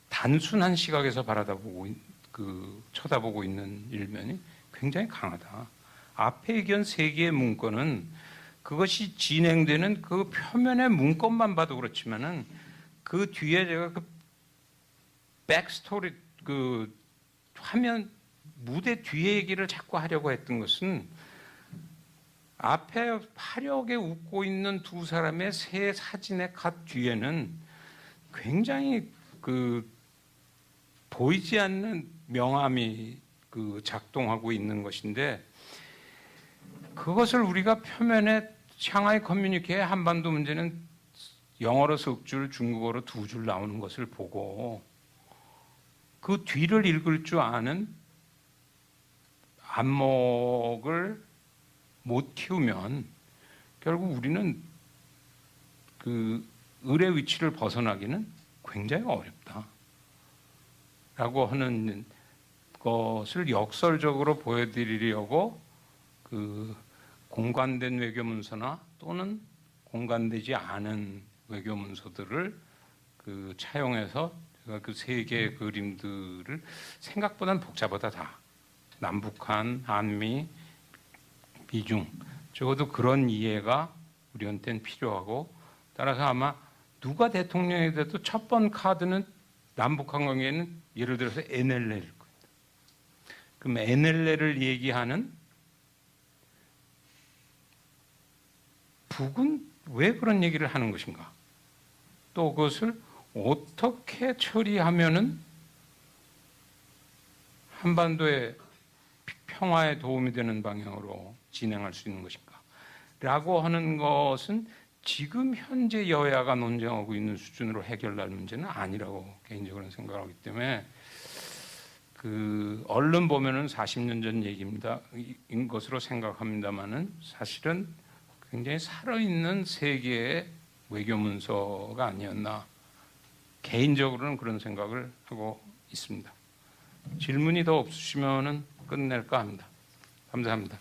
단순한 시각에서 바라다보고 쳐다보고 있는 일면이 굉장히 강하다. 앞에 얘기한 세 개의 문건은 그것이 진행되는 그 표면의 문건만 봐도 그렇지만은 그 뒤에 제가 그 백스토리 그 화면 무대 뒤에 얘기를 자꾸 하려고 했던 것은 앞에 화려하게 웃고 있는 두 사람의 새 사진의 컷 뒤에는 굉장히 그 보이지 않는 명암이 그 작동하고 있는 것인데 그것을 우리가 표면에 샹하이 커뮤니케의 한반도 문제는 영어로 석 줄, 중국어로 두 줄 나오는 것을 보고 그 뒤를 읽을 줄 아는 안목을 못 키우면 결국 우리는 그 을의 위치를 벗어나기는 굉장히 어렵다. 라고 하는 것을 역설적으로 보여드리려고 그 공관된 외교문서나 또는 공관되지 않은 외교문서들을 그 차용해서 제가 그 세 개의 그림들을 생각보다는 복잡하다. 남북한, 한미, 미중 적어도 그런 이해가 우리한테는 필요하고 따라서 아마 누가 대통령이 돼도 첫 번 카드는 남북한 관계는 예를 들어서 NLL일 거예요. 그럼 NLL을 얘기하는 북은 왜 그런 얘기를 하는 것인가? 또 그것을 어떻게 처리하면은 한반도의 평화에 도움이 되는 방향으로 진행할 수 있는 것인가? 라고 하는 것은 지금 현재 여야가 논쟁하고 있는 수준으로 해결할 문제는 아니라고 개인적으로는 생각하기 때문에 그 얼른 보면은 40년 전 얘기입니다. 인 것으로 생각합니다만은 사실은 굉장히 살아있는 세계의 외교문서가 아니었나 개인적으로는 그런 생각을 하고 있습니다. 질문이 더 없으시면은 끝낼까 합니다. 감사합니다.